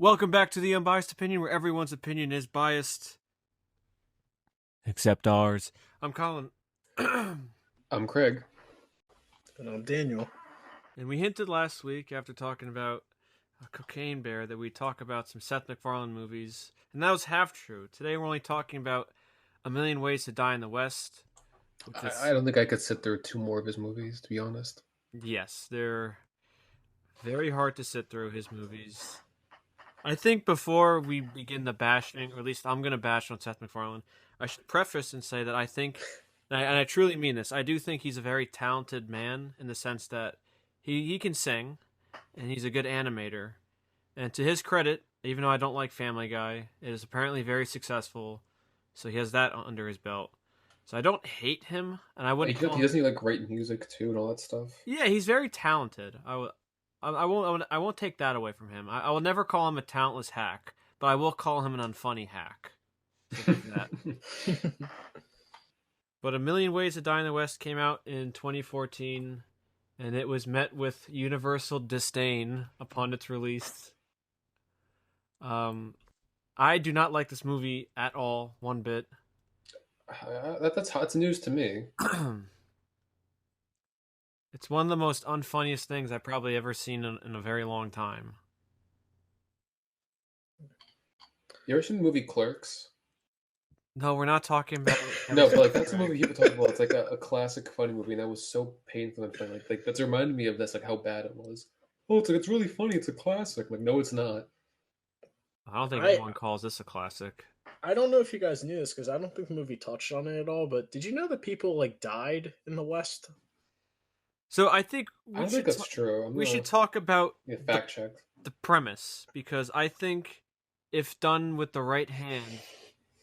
Welcome back to the Unbiased Opinion, where everyone's opinion is biased, except ours. I'm Colin. I'm Craig. And I'm Daniel. And we hinted last week, after talking about a Cocaine Bear, that we'd talk about some Seth MacFarlane movies. And that was half true. Today we're only talking about A Million Ways to Die in the West. I don't think I could sit through two more of his movies, to be honest. Yes, they're very hard to sit through, his movies. I think before we begin the bashing, or at least I'm going to bash on Seth MacFarlane, I should preface and say that I think, and I truly mean this, I do think he's a very talented man in the sense that he can sing, and he's a good animator. And to his credit, even though I don't like Family Guy, it is apparently very successful, so he has that under his belt. So I don't hate him, and I wouldn't. He doesn't like write music too and all that stuff. Yeah, he's very talented. I won't take that away from him. I will never call him a talentless hack, but I will call him an unfunny hack. But A Million Ways to Die in the West came out in 2014, and it was met with universal disdain upon its release. I do not like this movie at all, one bit. That's news to me. It's one of the most unfunniest things I've probably ever seen in a very long time. You ever seen the movie Clerks? No, we're not talking about... No, but that's a movie people talk about. It's like a classic funny movie, and that was so painful and funny. Like that's reminded me of this, like how bad it was. Oh, it's really funny. It's a classic. Like, no, it's not. I don't think anyone calls this a classic. I don't know if you guys knew this, because I don't think the movie touched on it at all, but did you know that people, died in the West? So I think that's true. We should talk about fact check the premise, because I think if done with the right hand,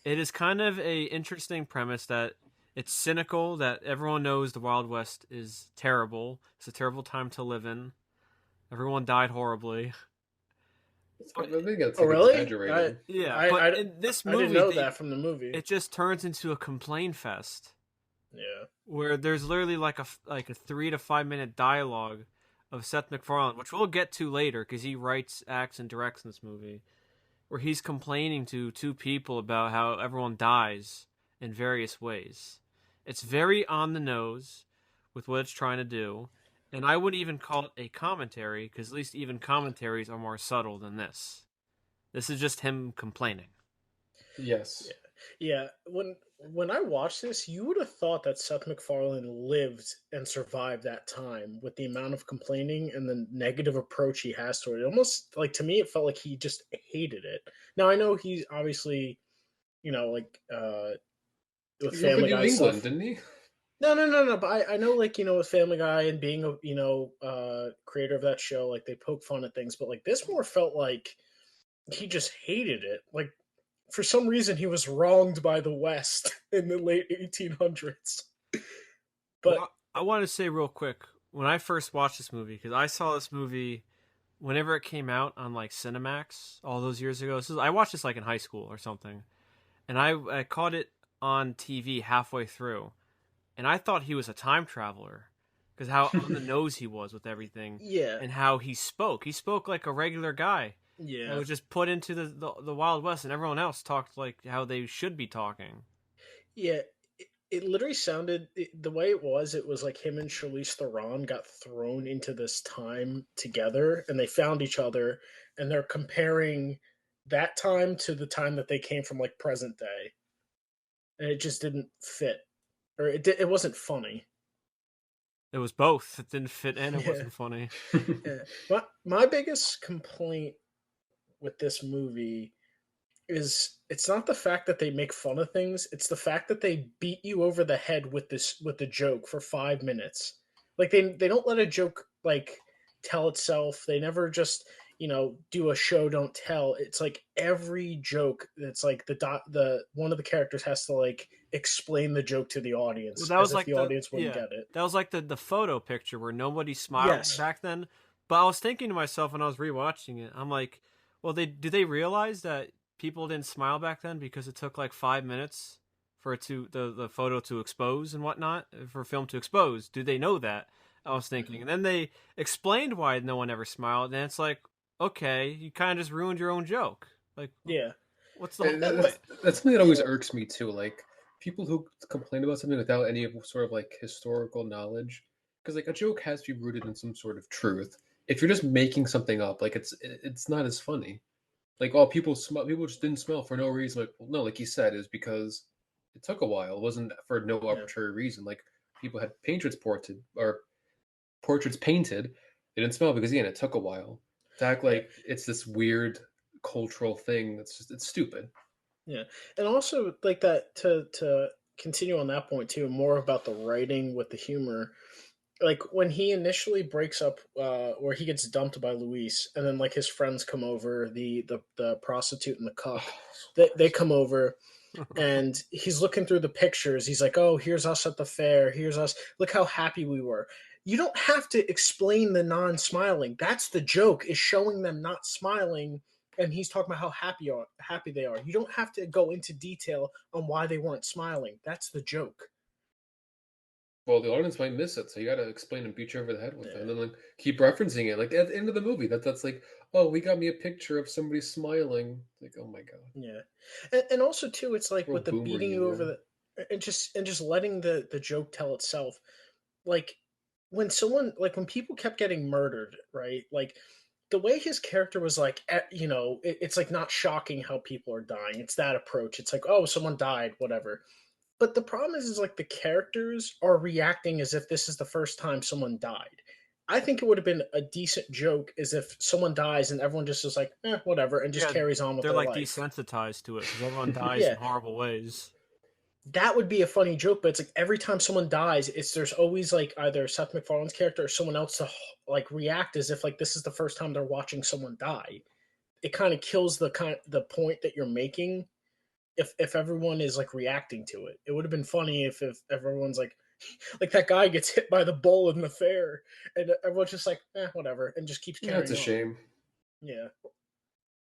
it is kind of a interesting premise that it's cynical, that everyone knows the Wild West is terrible. It's a terrible time to live in. Everyone died horribly. I think that's really? Exaggerated. But in this movie, I didn't know that from the movie. It just turns into a complaint fest. Yeah. Where there's literally like a 3 to 5 minute dialogue of Seth MacFarlane, which we'll get to later because he writes, acts, and directs in this movie, where he's complaining to two people about how everyone dies in various ways. It's very on the nose with what it's trying to do, and I wouldn't even call it a commentary, because at least even commentaries are more subtle than this. This is just him complaining. Yes. Yeah. When I watched this, you would have thought that Seth MacFarlane lived and survived that time with the amount of complaining and the negative approach he has toward it. Almost, to me, it felt like he just hated it. Now, I know he's obviously, with Family Guy England, stuff. didn't he? No. But I know, with Family Guy and being a creator of that show, they poke fun at things. But this more felt like he just hated it. For some reason, he was wronged by the West in the late 1800s. But I want to say real quick, when I first watched this movie, because I saw this movie whenever it came out on Cinemax all those years ago. I watched this in high school or something, and I caught it on TV halfway through, and I thought he was a time traveler because how on the nose he was with everything, and how he spoke. He spoke like a regular guy. Yeah, it was just put into the Wild West, and everyone else talked like how they should be talking. Yeah, it literally sounded the way it was like him and Charlize Theron got thrown into this time together, and they found each other, and they're comparing that time to the time that they came from, present day, and it just didn't fit, or it wasn't funny. It was both. It didn't fit, and it wasn't funny. Yeah. My biggest complaint with this movie is it's not the fact that they make fun of things, it's the fact that they beat you over the head with the joke for 5 minutes. They don't let a joke tell itself. They never just do a show don't tell. It's every joke that's the one of the characters has to explain the joke to the audience. Well, that was the audience wouldn't get it. That was the photo picture where nobody smiled back then. But I was thinking to myself when I was rewatching it, I'm like, well, do they realize that people didn't smile back then because it took 5 minutes for it the photo to expose and whatnot, for film to expose? Do they know that? I was thinking. And then they explained why no one ever smiled, and it's okay, you kind of just ruined your own joke. Like, Yeah. what's the whole And point? that's something that always Yeah. irks me too. Like people who complain about something without any sort of like historical knowledge, because like a joke has to be rooted in some sort of truth. If you're just making something up, like it's not as funny. Like, oh, people smell. People just didn't smell for no reason. Like, well, no, like you said, is because it took a while. It wasn't for no Yeah. arbitrary reason. Like people had portraits painted. They didn't smell because again, it took a while. To act Yeah. like it's this weird cultural thing. It's stupid. Yeah. And also like that to continue on that point too, more about the writing with the humor. Like when he initially breaks up where he gets dumped by Luis and then like his friends come over, the prostitute and the cuck, Oh, they come over and he's looking through the pictures. He's like, "Oh, here's us at the fair. Here's us. Look how happy we were." You don't have to explain the non-smiling. That's the joke, is showing them not smiling, and he's talking about how happy they are. You don't have to go into detail on why they weren't smiling. That's the joke. well, the audience might miss it, so you got to explain and beat you over the head with it, Yeah. and then like keep referencing it. Like at the end of the movie, that's like, oh, we got me a picture of somebody smiling. Like, oh my god, Yeah, and also too, it's like real with the boomer beating you over you, the and just letting the joke tell itself. Like when people kept getting murdered, right? Like the way his character was like, it's like not shocking how people are dying. It's that approach. It's like, oh, someone died, whatever. But the problem is like the characters are reacting as if this is the first time someone died. I think it would have been a decent joke as if someone dies and everyone just is like, whatever, and just Yeah, carries on with they're their like life. desensitized to it because everyone dies in Yeah, horrible ways. that would be a funny joke, but it's like every time someone dies, there's always like either Seth MacFarlane's character or someone else to like react as if like this is the first time they're watching someone die. It kind of kills the point that you're making if everyone is like reacting to it. It would have been funny if everyone's like that guy gets hit by the bull in the fair and everyone's just like, whatever, and just keeps yeah, it's carrying a on. shame. Yeah.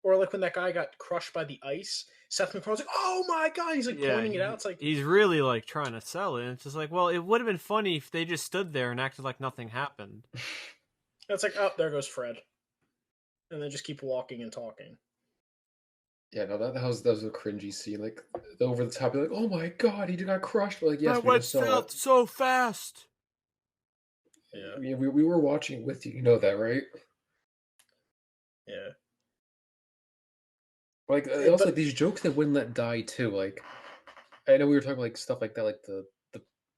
Or like when that guy got crushed by the ice, Seth MacFarlane's like, "Oh my god!" He's like Yeah, pointing it out. It's like, he's really like trying to sell it. And it's just like, well, it would have been funny if they just stood there and acted like nothing happened. it's like, oh, there goes Fred, and then just keep walking and talking. Yeah, no, that was a cringy scene. Like the over the top, you're like, oh my god, he got crushed. But like, yes, That we went just saw it. so fast. Yeah, We were watching with you. You know that, right? yeah. Like also But like, these jokes that wouldn't let die too. Like I know we were talking like stuff like that, like the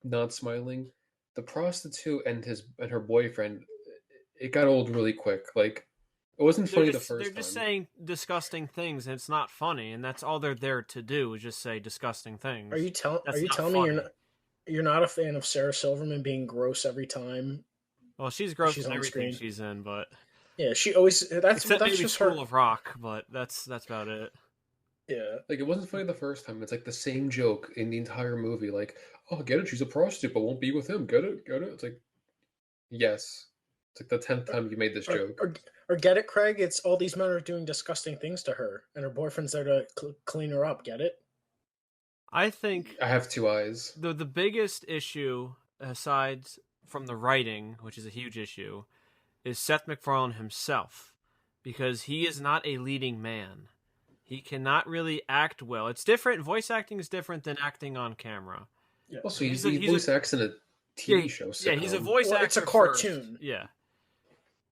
not smiling, the prostitute and her boyfriend. It got old really quick. Like it wasn't funny the They're first just time. saying disgusting things, and it's not funny. And that's all they're there to do is just say disgusting are things. you telling are That's you not telling me funny. you're not a fan of Sarah Silverman being gross every time Well, she's gross she's in on everything screen? she's in, but Yeah, she always except that's maybe just School her. of Rock, but that's about it. Yeah, Like it wasn't funny the first time. It's like the same joke in the entire movie. Like, oh, get it? She's a prostitute, but won't be with him. Get it? Get it? It's like, yes. It's like the 10th time you made this or, joke. or or get it, Craig? It's all these men are doing disgusting things to her, and her boyfriend's there to clean her up. Get it? I think I have two eyes. the biggest issue, aside from the writing, which is a huge issue, is Seth MacFarlane himself, because he is not a leading man. He cannot really act well. It's different. Voice acting is different than acting on camera. Yeah. Also, He he he's a voice acts in a yeah TV show he's a sitcom. voice Well, it's a actor first. cartoon. Yeah,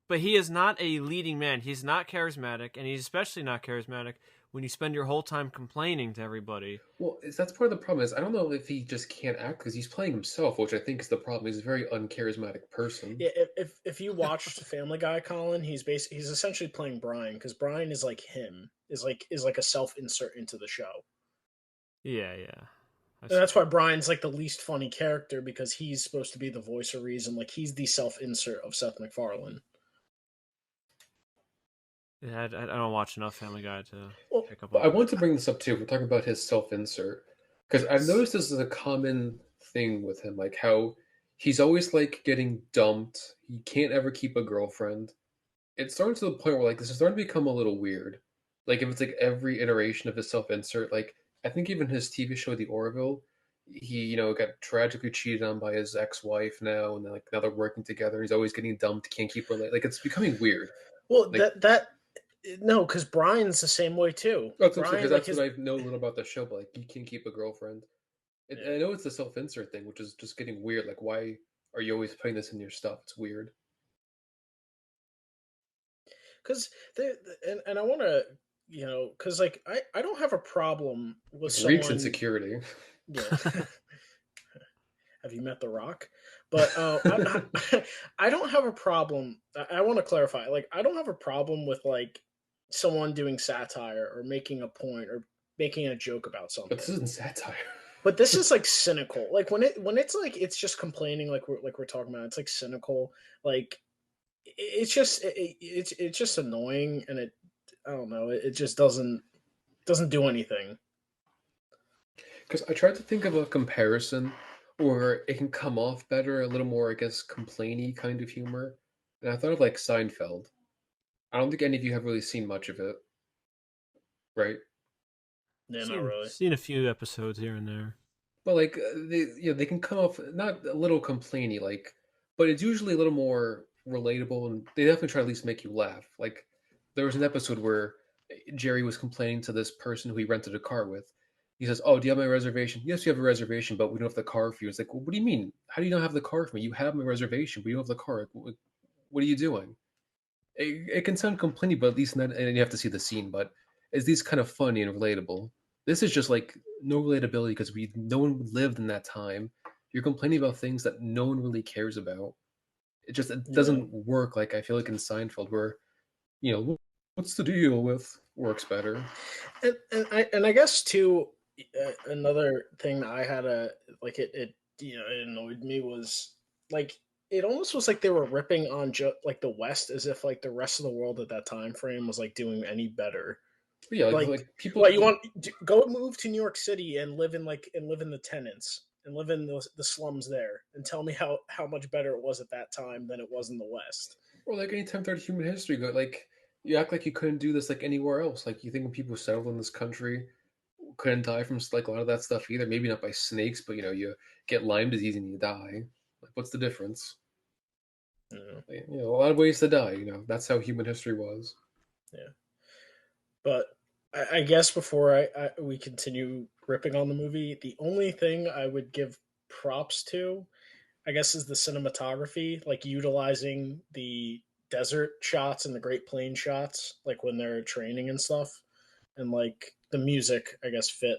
but he is not a leading man. He's not charismatic, and he's especially not charismatic when you spend your whole time complaining to everybody. Well, that's part of the problem. Is I don't know if he just can't act because he's playing himself, which I think is the problem. He's a very uncharismatic person. Yeah, if you watched Family Guy, Colin, he's essentially playing Brian because Brian is like him, is like a self insert into the show, Yeah, yeah. and that's why Brian's like the least funny character because he's supposed to be the voice of reason, like he's the self insert of Seth MacFarlane. Yeah, I don't watch enough Family Guy to Well, pick up But on I that. want to bring this up too. We're talking about his self-insert because I've noticed this is a common thing with him, like how he's always like getting dumped. He can't ever keep a girlfriend. It's starting to the point where like this is starting to become a little weird. Like if it's like every iteration of his self-insert, like I think even his TV show The Orville, he got tragically cheated on by his ex-wife now, and like now they're working together. He's always getting dumped, can't keep her like it's becoming weird. well, Like that No, because Brian's the same way too. That's what I'm saying, Brian, because like that's his, what I know a little about the show, but like you can't keep a girlfriend. yeah. I know it's the self-insert thing, which is just getting weird. Like, why are you always putting this in your stuff? It's weird. Because and I want to, because like I don't have a problem with It reeks someone. insecurity. Yeah. Have you met The Rock? But I don't have a problem. I want to clarify. Like, I don't have a problem with like someone doing satire or making a point or making a joke about But this something. isn't satire. But this is like cynical. Like when it's like it's just complaining, like we're talking about. It's like cynical. Like it's just it's just annoying, and it I don't know. It just doesn't do anything. Because I tried to think of a comparison where it can come off better, a little more, I guess, complainy kind of humor. And I thought of like Seinfeld. I don't think any of you have really seen much of it, right? Yeah, not seen really. seen a few episodes here and there. But like they can come off not a little complainy, like, but it's usually a little more relatable, and they definitely try to at least make you laugh. Like there was an episode where Jerry was complaining to this person who he rented a car with. He says, "Oh, do you have my reservation?" "Yes, you have a reservation, but we don't have the car for you." It's like, well, what do you mean? How do you not have the car for me? You have my reservation, but you don't have the car. Like, what are you doing? It can sound complainy, but at least not, and you have to see the scene. But it's these kind of funny and relatable. This is just like no relatability because no one lived in that time. You're complaining about things that no one really cares about. It Yeah. doesn't work like I feel like in Seinfeld where what's the deal with works better. And I guess too, another thing that I had like it annoyed me was like it almost was like they were ripping on like the West as if like the rest of the world at that time frame was like doing any better. But yeah, Like, like people. well, you want go move to New York City and live in the tenants and live in the slums there, and tell me how much better it was at that time than it was in the West. Or like anytime throughout human history, go like you act like you couldn't do this like anywhere else. Like you think when people settled in this country couldn't die from like a lot of that stuff either. Maybe not by snakes, but you get Lyme disease and you die. Like what's the difference? Yeah, Like, a lot of ways to die. That's how human history was. yeah. But I guess before we continue ripping on the movie, the only thing I would give props to, I guess, is the cinematography, like utilizing the desert shots and the Great Plain shots, like when they're training and stuff, and like the music, I guess, fit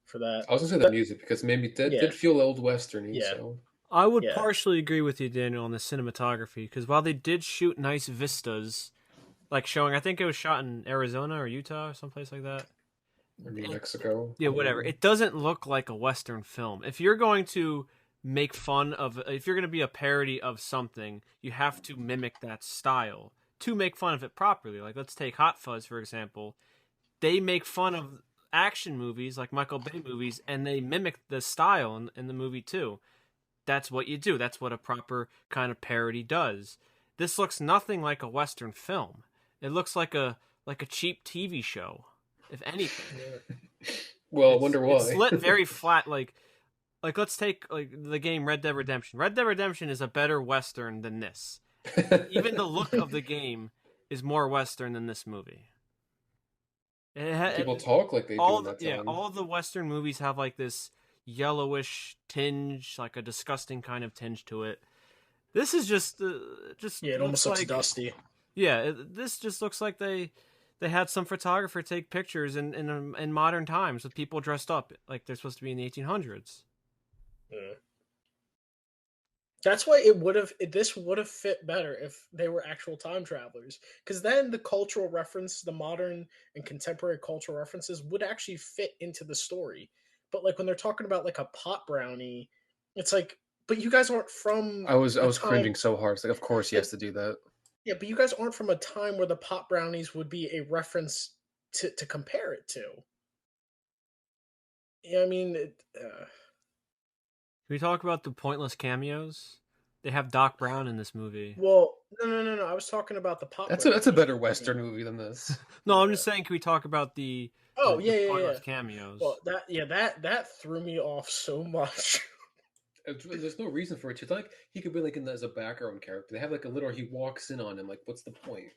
for that. I was gonna say the But music because maybe that yeah, did feel old westerny. yeah, So I would yeah, partially agree with you, Daniel, on the cinematography because while they did shoot nice vistas, like showing, I think it was shot in Arizona or Utah or someplace like that. or New It, Mexico, yeah, whatever. maybe. It doesn't look like a Western film. If you're going to make fun of, if you're going to be a parody of something, you have to mimic that style to make fun of it properly. Like, let's take Hot Fuzz, for example. They make fun of action movies, like Michael Bay movies, and they mimic the style in the movie, too. That's what you do. That's what a proper kind of parody does. This looks nothing like a Western film. It looks like a cheap TV show, if anything. yeah. Well, I It's wonder it's why. lit very flat. Like let's take like the game Red Dead Redemption. Red Dead Redemption is a better Western than this. Even the look of the game is more Western than this movie. People talk like they do in that Yeah, time. all the Western movies have like this yellowish tinge, like a disgusting kind of tinge to it. This is just Yeah, it almost looks looks like dusty. yeah. This just looks like they had some photographer take pictures in modern times with people dressed up like they're supposed to be in the 1800s. Yeah. That's why it would have this would have fit better if they were actual time travelers. Because then the cultural reference, the modern and contemporary cultural references would actually fit into the story. But like when they're talking about like a pot brownie, it's like, but you guys aren't from I a was time. cringing so hard. It's like, of course he But has to do that. yeah, but you guys aren't from a time where the pot brownies would be a reference to compare it to. Yeah, I mean, Can we talk about the pointless cameos? They have Doc Brown in this movie. well, no. I was talking about the pot That's a brownie better Western cameo. movie than this. No, I'm Yeah. just saying. Can we talk about Oh the yeah, yeah, yeah. pointless cameos? Well, that threw me off so much. There's no reason for it. It's not like he could be like in as a background character. They have like a little. He walks in on him. Like, what's the point?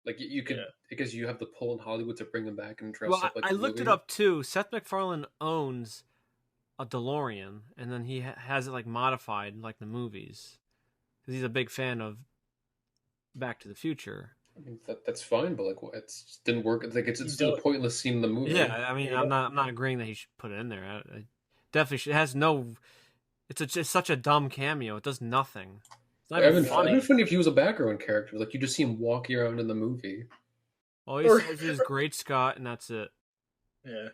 Like you could, Yeah. I guess you have the pull in Hollywood to bring him back and dress Well, up like I the looked it movie. up too. Seth MacFarlane owns a DeLorean, and then he has it like modified like the movies because he's a big fan of Back to the Future. I mean, that's fine, but like, it didn't work. Like, it's You still a don't. pointless scene in the movie. Yeah, I mean, You I'm don't. not agreeing that he should put it in there. I definitely should. It has no. It's such a dumb cameo. It does nothing. It's not Like, even it'd been funny. funny if he was a background character. Like, you just see him walking around in the movie. All he Or says is "Great Scott," and that's it. yeah.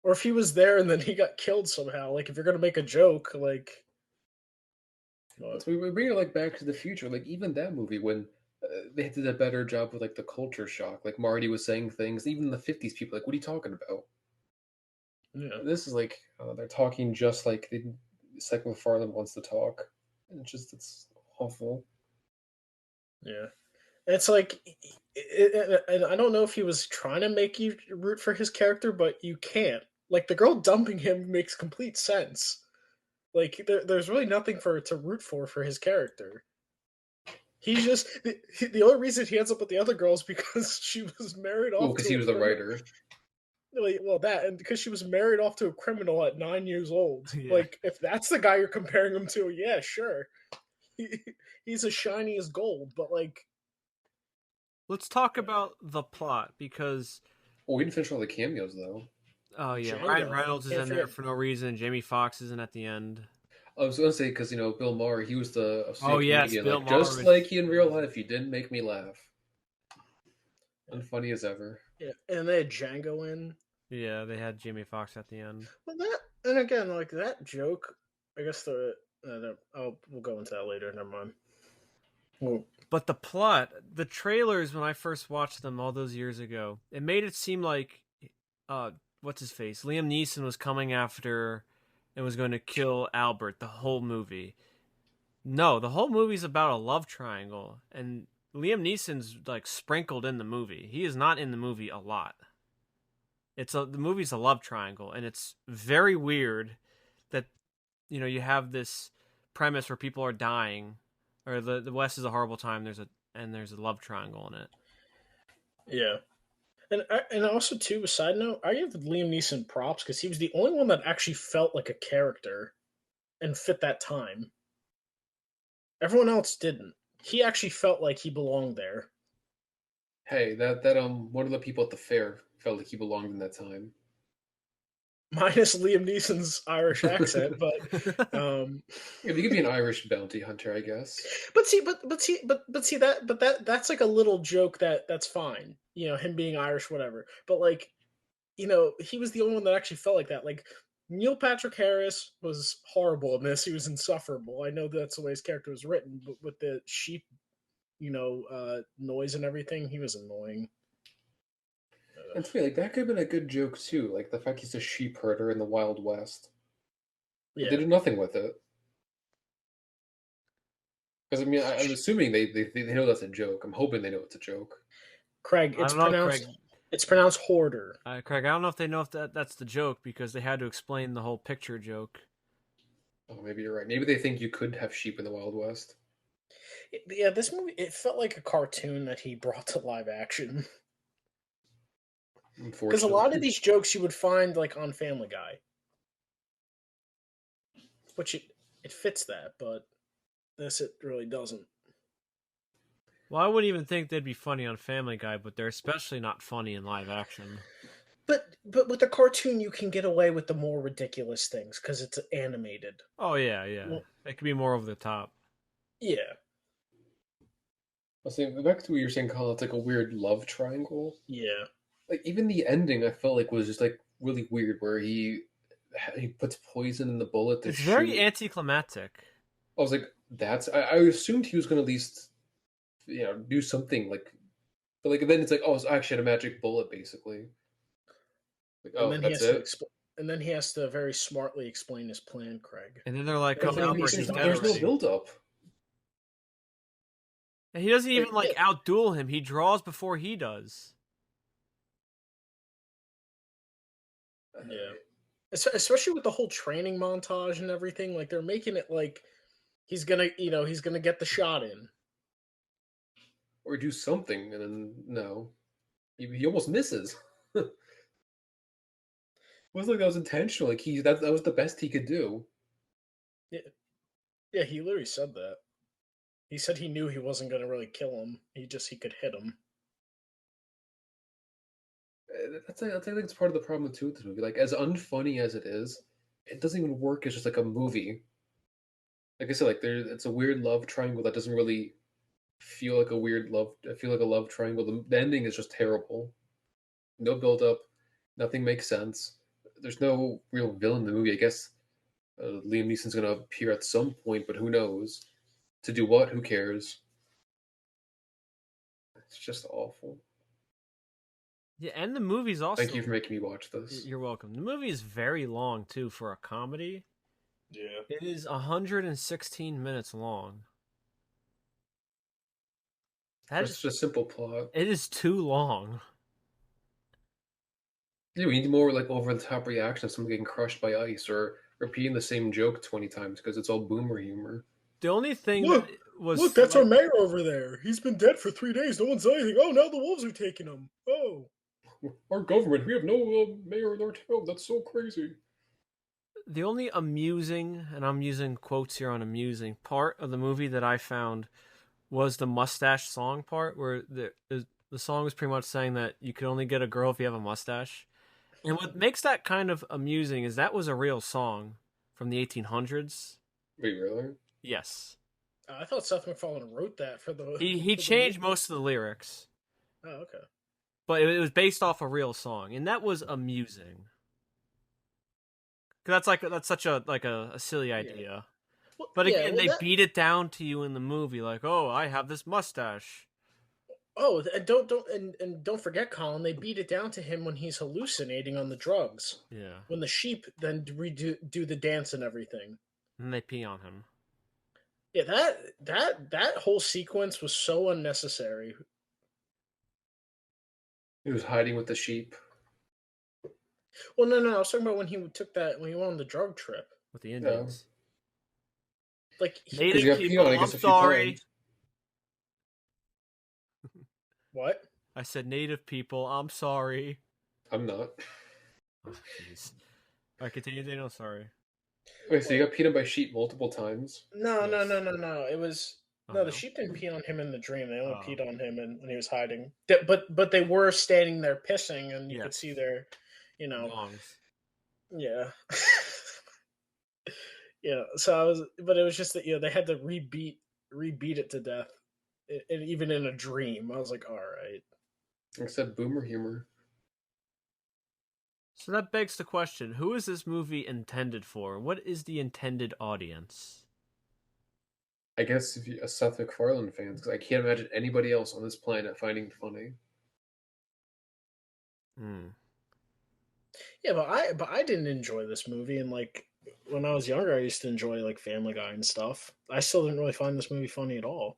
Or if he was there and then he got killed somehow. Like if you're gonna make a joke, like. So we bring it like Back to the Future. Like even that movie when they did a better job with like the culture shock. Like Marty was saying things. Even in the '50s, people like, what are you talking about? Yeah. This is like they're talking just like Seth MacFarlane wants to talk. And it's awful. Yeah. It's like, and I don't know if he was trying to make you root for his character, but you can't. Like the girl dumping him makes complete sense. Like there's really nothing to root for his character. He's just the only reason he ends up with the other girl is because she was married Well, off because to he a was the criminal. writer. Well, that and because she was married off to a criminal at 9 years old. Yeah. Like if that's the guy you're comparing him to, yeah, sure. He's as shiny as gold, but like. Let's talk about the plot because. Well, we didn't finish all the cameos though. Oh yeah, Django. Ryan Reynolds is Can't in there forget- for no reason. Jamie Foxx isn't at the end. I was gonna say because Bill Maher, he was the Oh, yes, comedian, Bill like Maher just was- like he in real life. He didn't make me laugh. Unfunny as ever. Yeah, and they had Django in. Yeah, they had Jamie Foxx at the end. Well, that and again, like that joke. I guess we'll go into that later. Never mind. Well, But the plot, the trailers when I first watched them all those years ago, it made it seem like, what's his face? Liam Neeson was coming after and was going to kill Albert the whole movie. No, the whole movie's about a love triangle, and Liam Neeson's like sprinkled in the movie. He is not in the movie a lot. The movie's a love triangle, and it's very weird that you have this premise where people are dying, or the West is a horrible time. There's a love triangle in it. yeah, and also too. A side note, I give Liam Neeson props because he was the only one that actually felt like a character and fit that time. Everyone else didn't. He actually felt like he belonged there. Hey, that one of the people at the fair felt like he belonged in that time. Minus Liam Neeson's Irish accent, but Yeah, you could be an Irish bounty hunter, I guess. that's like a little joke that's fine. Him being Irish, whatever. But like, he was the only one that actually felt like that. Like Neil Patrick Harris was horrible in this. He was insufferable. I know that's the way his character was written, but with the sheep, noise and everything, he was annoying. And to me, like that could have been a good joke too. Like the fact he's a sheep herder in the Wild West. Yeah. They did nothing with it. Because I mean, I'm assuming they know that's a joke. I'm hoping they know it's a joke. Craig, I it's don't know, pronounced Craig. it's pronounced hoarder. Craig, I don't know if they know if that's the joke because they had to explain the whole picture joke. Oh, maybe you're right. Maybe they think you could have sheep in the Wild West. Yeah, this movie, it felt like a cartoon that he brought to live action. Because a lot of these jokes you would find like on Family Guy, which it fits that, but this it really doesn't. Well, I wouldn't even think they'd be funny on Family Guy, but they're especially not funny in live action. But with the cartoon, you can get away with the more ridiculous things because it's animated. Oh yeah. Well, It could be more over the top. Yeah. I was saying back to what you were saying, Colin. It's like a weird love triangle. Yeah. Like even the ending, I felt like was just like really weird, where he puts poison in the bullet to It's shoot. very anticlimactic. I was like, I assumed he was going to at least do something like, but like then it's like, oh, it's actually a magic bullet basically. Like, oh, that's it. And then he has to very smartly explain his plan, Craig. And then they're like, And "Oh, then Albert, he's he's not- dead There's no already." build up. And he doesn't even Like, like outduel him. He draws before he does. Yeah. Especially with the whole training montage and everything, like they're making it like he's gonna get the shot in. or do something, and then no, he almost misses. It wasn't like that was intentional. Like that was the best he could do. Yeah, yeah, he literally said that. He said he knew he wasn't going to really kill him. He could hit him. I think it's part of the problem too with this movie. Like as unfunny as it is, it doesn't even work as just like a movie. Like I said, like it's a weird love triangle that doesn't really feel like a weird love. I feel like a love triangle. The ending is just terrible. No build up, nothing makes sense. There's no real villain in the movie. I guess Liam Neeson's gonna appear at some point, but who knows? To do what? Who cares? It's just awful. Yeah, and the movie's also. Thank you for making me watch this. You're welcome. The movie is very long too for a comedy. Yeah. It is 116 minutes long. That's just a simple plot. It is too long. Yeah, we need more like over the top reaction of someone getting crushed by ice or repeating the same joke 20 times because it's all boomer humor. The only thing Look, that was look, that's our mayor over there. He's been dead for 3 days. No one said anything. Oh, now the wolves are taking him. Oh. Our government, we have no mayor in our town. That's so crazy. The only amusing, and I'm using quotes here on amusing, part of the movie that I found was the mustache song part, where the song was pretty much saying that you could only get a girl if you have a mustache. And what makes that kind of amusing is that was a real song from the 1800s. Wait, really? Yes. I thought Seth MacFarlane wrote that for the. He changed most of the lyrics. Oh, okay. But it was based off a real song, and that was amusing. Cause that's such a silly idea. Yeah. Well, But again, well, they beat it down to you in the movie, like, oh, I have this mustache. Oh, and don't forget, Colin. They beat it down to him when he's hallucinating on the drugs. Yeah. When the sheep then do the dance and everything. And they pee on him. Yeah, that whole sequence was so unnecessary. He was hiding with the sheep. Well, no, I was talking about when he went on the drug trip With the Indians. Yeah. Like Native people, I'm sorry. What? I said native people, I'm sorry. I'm not. Oh, jeez. Alright, continue, Daniel, sorry. Wait, so you got peed on by sheep multiple times? No. Yes. It was Oh, the sheep didn't pee on him in the dream. They only Oh. peed on him when he was hiding. But they were standing there pissing, and you could see their, Lungs. yeah, yeah. So but it was just that they had to rebeat it to death, and even in a dream. I was like, all right. Except boomer humor. So that begs the question, who is this movie intended for? What is the intended audience? I guess if you're a Seth MacFarlane fan, because I can't imagine anybody else on this planet finding it funny. Yeah, but I didn't enjoy this movie, and like when I was younger, I used to enjoy like Family Guy and stuff. I still didn't really find this movie funny at all.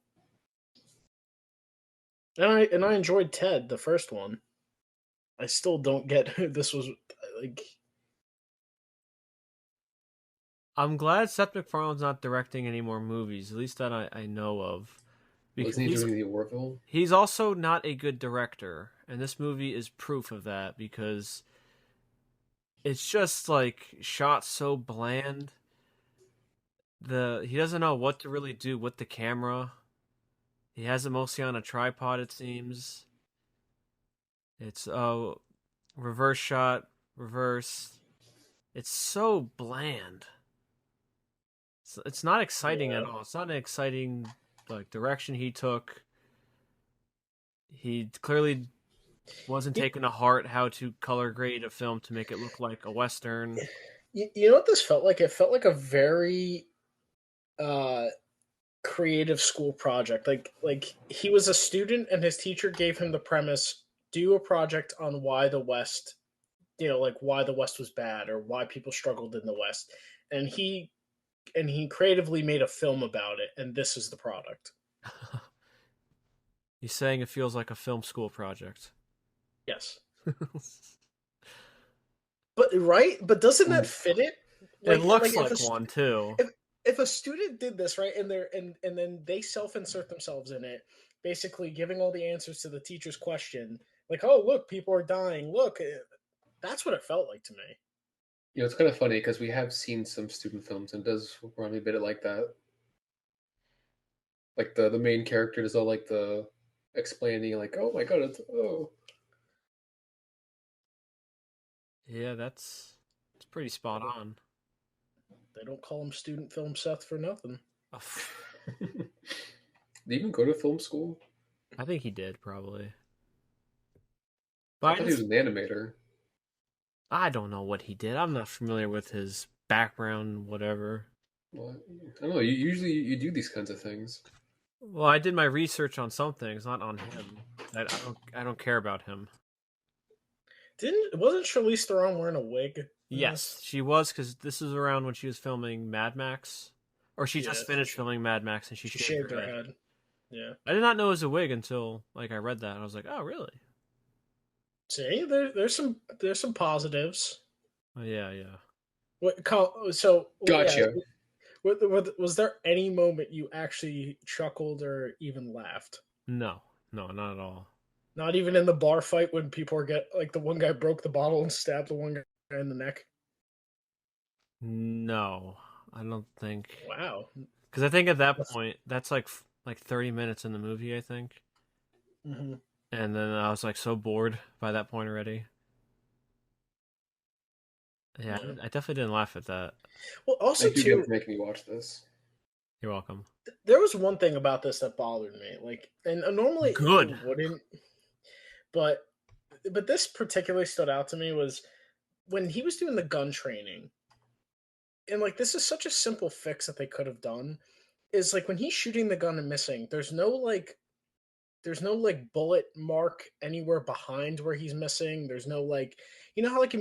And I enjoyed Ted, the first one. I still don't get who this was like. I'm glad Seth MacFarlane's not directing any more movies, at least that I know of. Wasn't he doing the Orville? He's also not a good director, and this movie is proof of that because it's just like shot so bland. He doesn't know what to really do with the camera. He has it mostly on a tripod, it seems. It's reverse shot, reverse. It's so bland. It's not exciting at all. It's not an exciting direction he took. He clearly wasn't taking to heart how to color grade a film to make it look like a Western. You know what this felt like? It felt like a very creative school project. Like he was a student and his teacher gave him the premise, do a project on why the West, why the West was bad or why people struggled in the West. And he creatively made a film about it, and this is the product. He's saying it feels like a film school project. Yes. But doesn't that fit it? It looks like one too. If a student did this, right, and then they self-insert themselves in it, basically giving all the answers to the teacher's question. Like, oh, look, people are dying. Look, that's what it felt like to me. You know, it's kind of funny because we have seen some student films and it does run a bit like that. Like the main character does all like the explaining, like, oh my god, oh. Yeah, it's pretty spot on. They don't call him student film Seth for nothing. Oh, Did he even go to film school? I think he did probably. I But thought he was an animator. I don't know what he did. I'm not familiar with his background, whatever. Well, I don't know. Usually you do these kinds of things. Well, I did my research on some things, not on him. I don't care about him. Wasn't Charlize Theron wearing a wig? Yes, she was, because this is around when she was filming Mad Max, or she just finished filming Mad Max and she shaved her head. Yeah, I did not know it was a wig until like I read that and I was like, oh really? see, there's some positives. Oh, yeah. So Gotcha. Yeah, was there any moment you actually chuckled or even laughed? No, not at all. Not even in the bar fight when people like the one guy broke the bottle and stabbed the one guy in the neck. No, I don't think. Wow. Because I think at that point, that's like 30 minutes in the movie, I think. Mm-hmm. And then I was like so bored by that point already. Yeah, I definitely didn't laugh at that. Well, also Thank you too, again for making me watch this. You're welcome. There was one thing about this that bothered me, like, and normally Good. it wouldn't, but this particularly stood out to me was when he was doing the gun training, and like this is such a simple fix that they could have done. Is like when he's shooting the gun and missing, there's no bullet mark anywhere behind where he's missing. There's no like, you know how like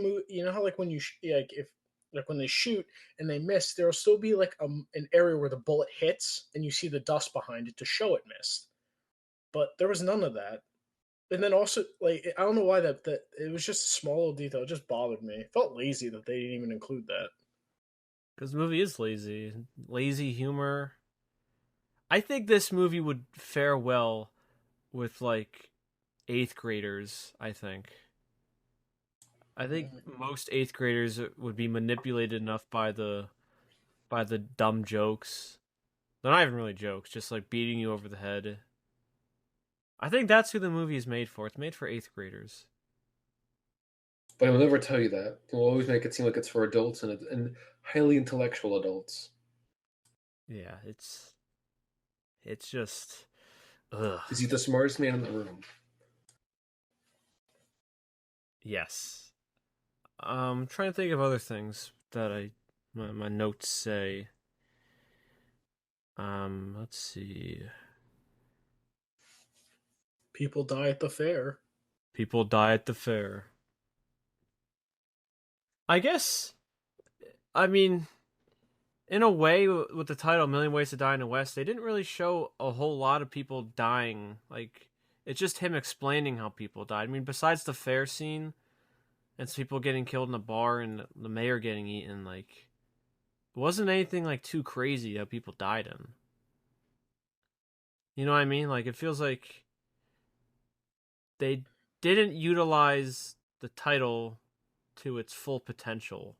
when you like if like when they shoot and they miss, there'll still be like an area where the bullet hits and you see the dust behind it to show it missed. But there was none of that. And then also like I don't know why that it was just a small little detail. It just bothered me. It felt lazy that they didn't even include that. Because the movie is lazy humor. I think this movie would fare well with like 8th graders. I think most 8th graders would be manipulated enough by the dumb jokes. They're not even really jokes, just like beating you over the head. I think that's who the movie is made for. It's made for 8th graders. But I will never tell you that. We'll always make it seem like it's for adults and highly intellectual adults. Yeah, it's just ugh. Is he the smartest man in the room? Yes. I'm trying to think of other things that my notes say. Let's see. People die at the fair. People die at the fair. I guess. I mean, in a way, with the title "A Million Ways to Die in the West," they didn't really show a whole lot of people dying. Like, it's just him explaining how people died. I mean, besides the fair scene, and people getting killed in the bar and the mayor getting eaten, like, it wasn't anything like too crazy that people died in. You know what I mean? Like, it feels like they didn't utilize the title to its full potential.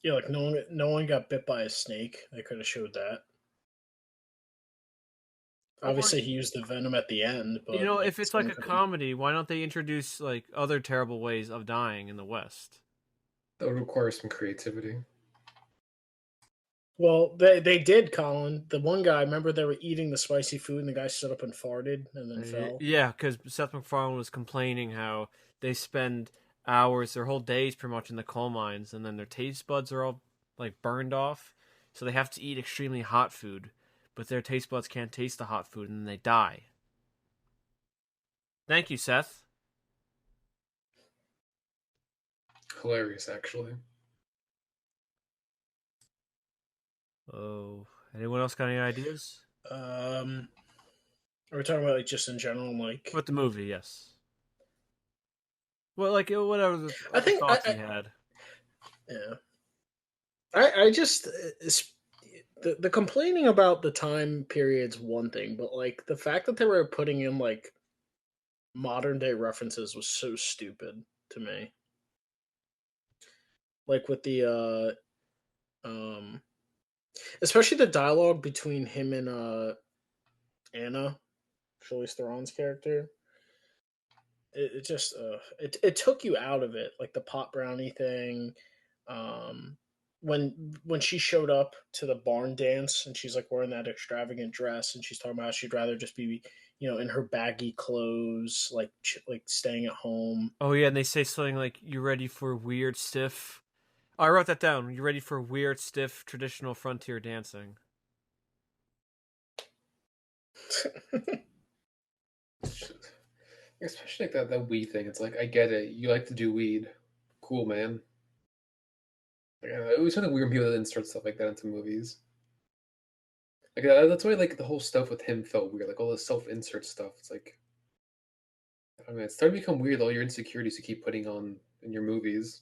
Yeah, like no one got bit by a snake. They could have showed that. Obviously, he used the venom at the end. But you know, if it's like a comedy, why don't they introduce like other terrible ways of dying in the West? That would require some creativity. Well, they did, Colin. The one guy, remember they were eating the spicy food and the guy stood up and farted and then fell? Yeah, because Seth MacFarlane was complaining how they spend hours, their whole days pretty much in the coal mines, and then their taste buds are all like burned off. So they have to eat extremely hot food, but their taste buds can't taste the hot food and then they die. Thank you, Seth. Hilarious, actually. Oh, anyone else got any ideas? Are we talking about like just in general, like With the movie? Yes. Well, like whatever the thoughts you had. Yeah, I just the complaining about the time period's one thing, but like the fact that they were putting in like modern day references was so stupid to me. Like with the especially the dialogue between him and Anna, Charlize Theron's character. It just it took you out of it, like the pot brownie thing. Um, when she showed up to the barn dance and she's like wearing that extravagant dress and she's talking about how she'd rather just be in her baggy clothes, like staying at home. Oh yeah, and they say something like, "You ready for weird, stiff?" Oh, I wrote that down. You ready for weird, stiff, traditional frontier dancing? Especially like that weed thing. It's like I get it. You like to do weed, cool man. Like, it was kind of weird when people that insert stuff like that into movies. Like that's why like the whole stuff with him felt weird. Like all the self-insert stuff. It's like I mean, it's starting to become weird. All your insecurities you keep putting on in your movies.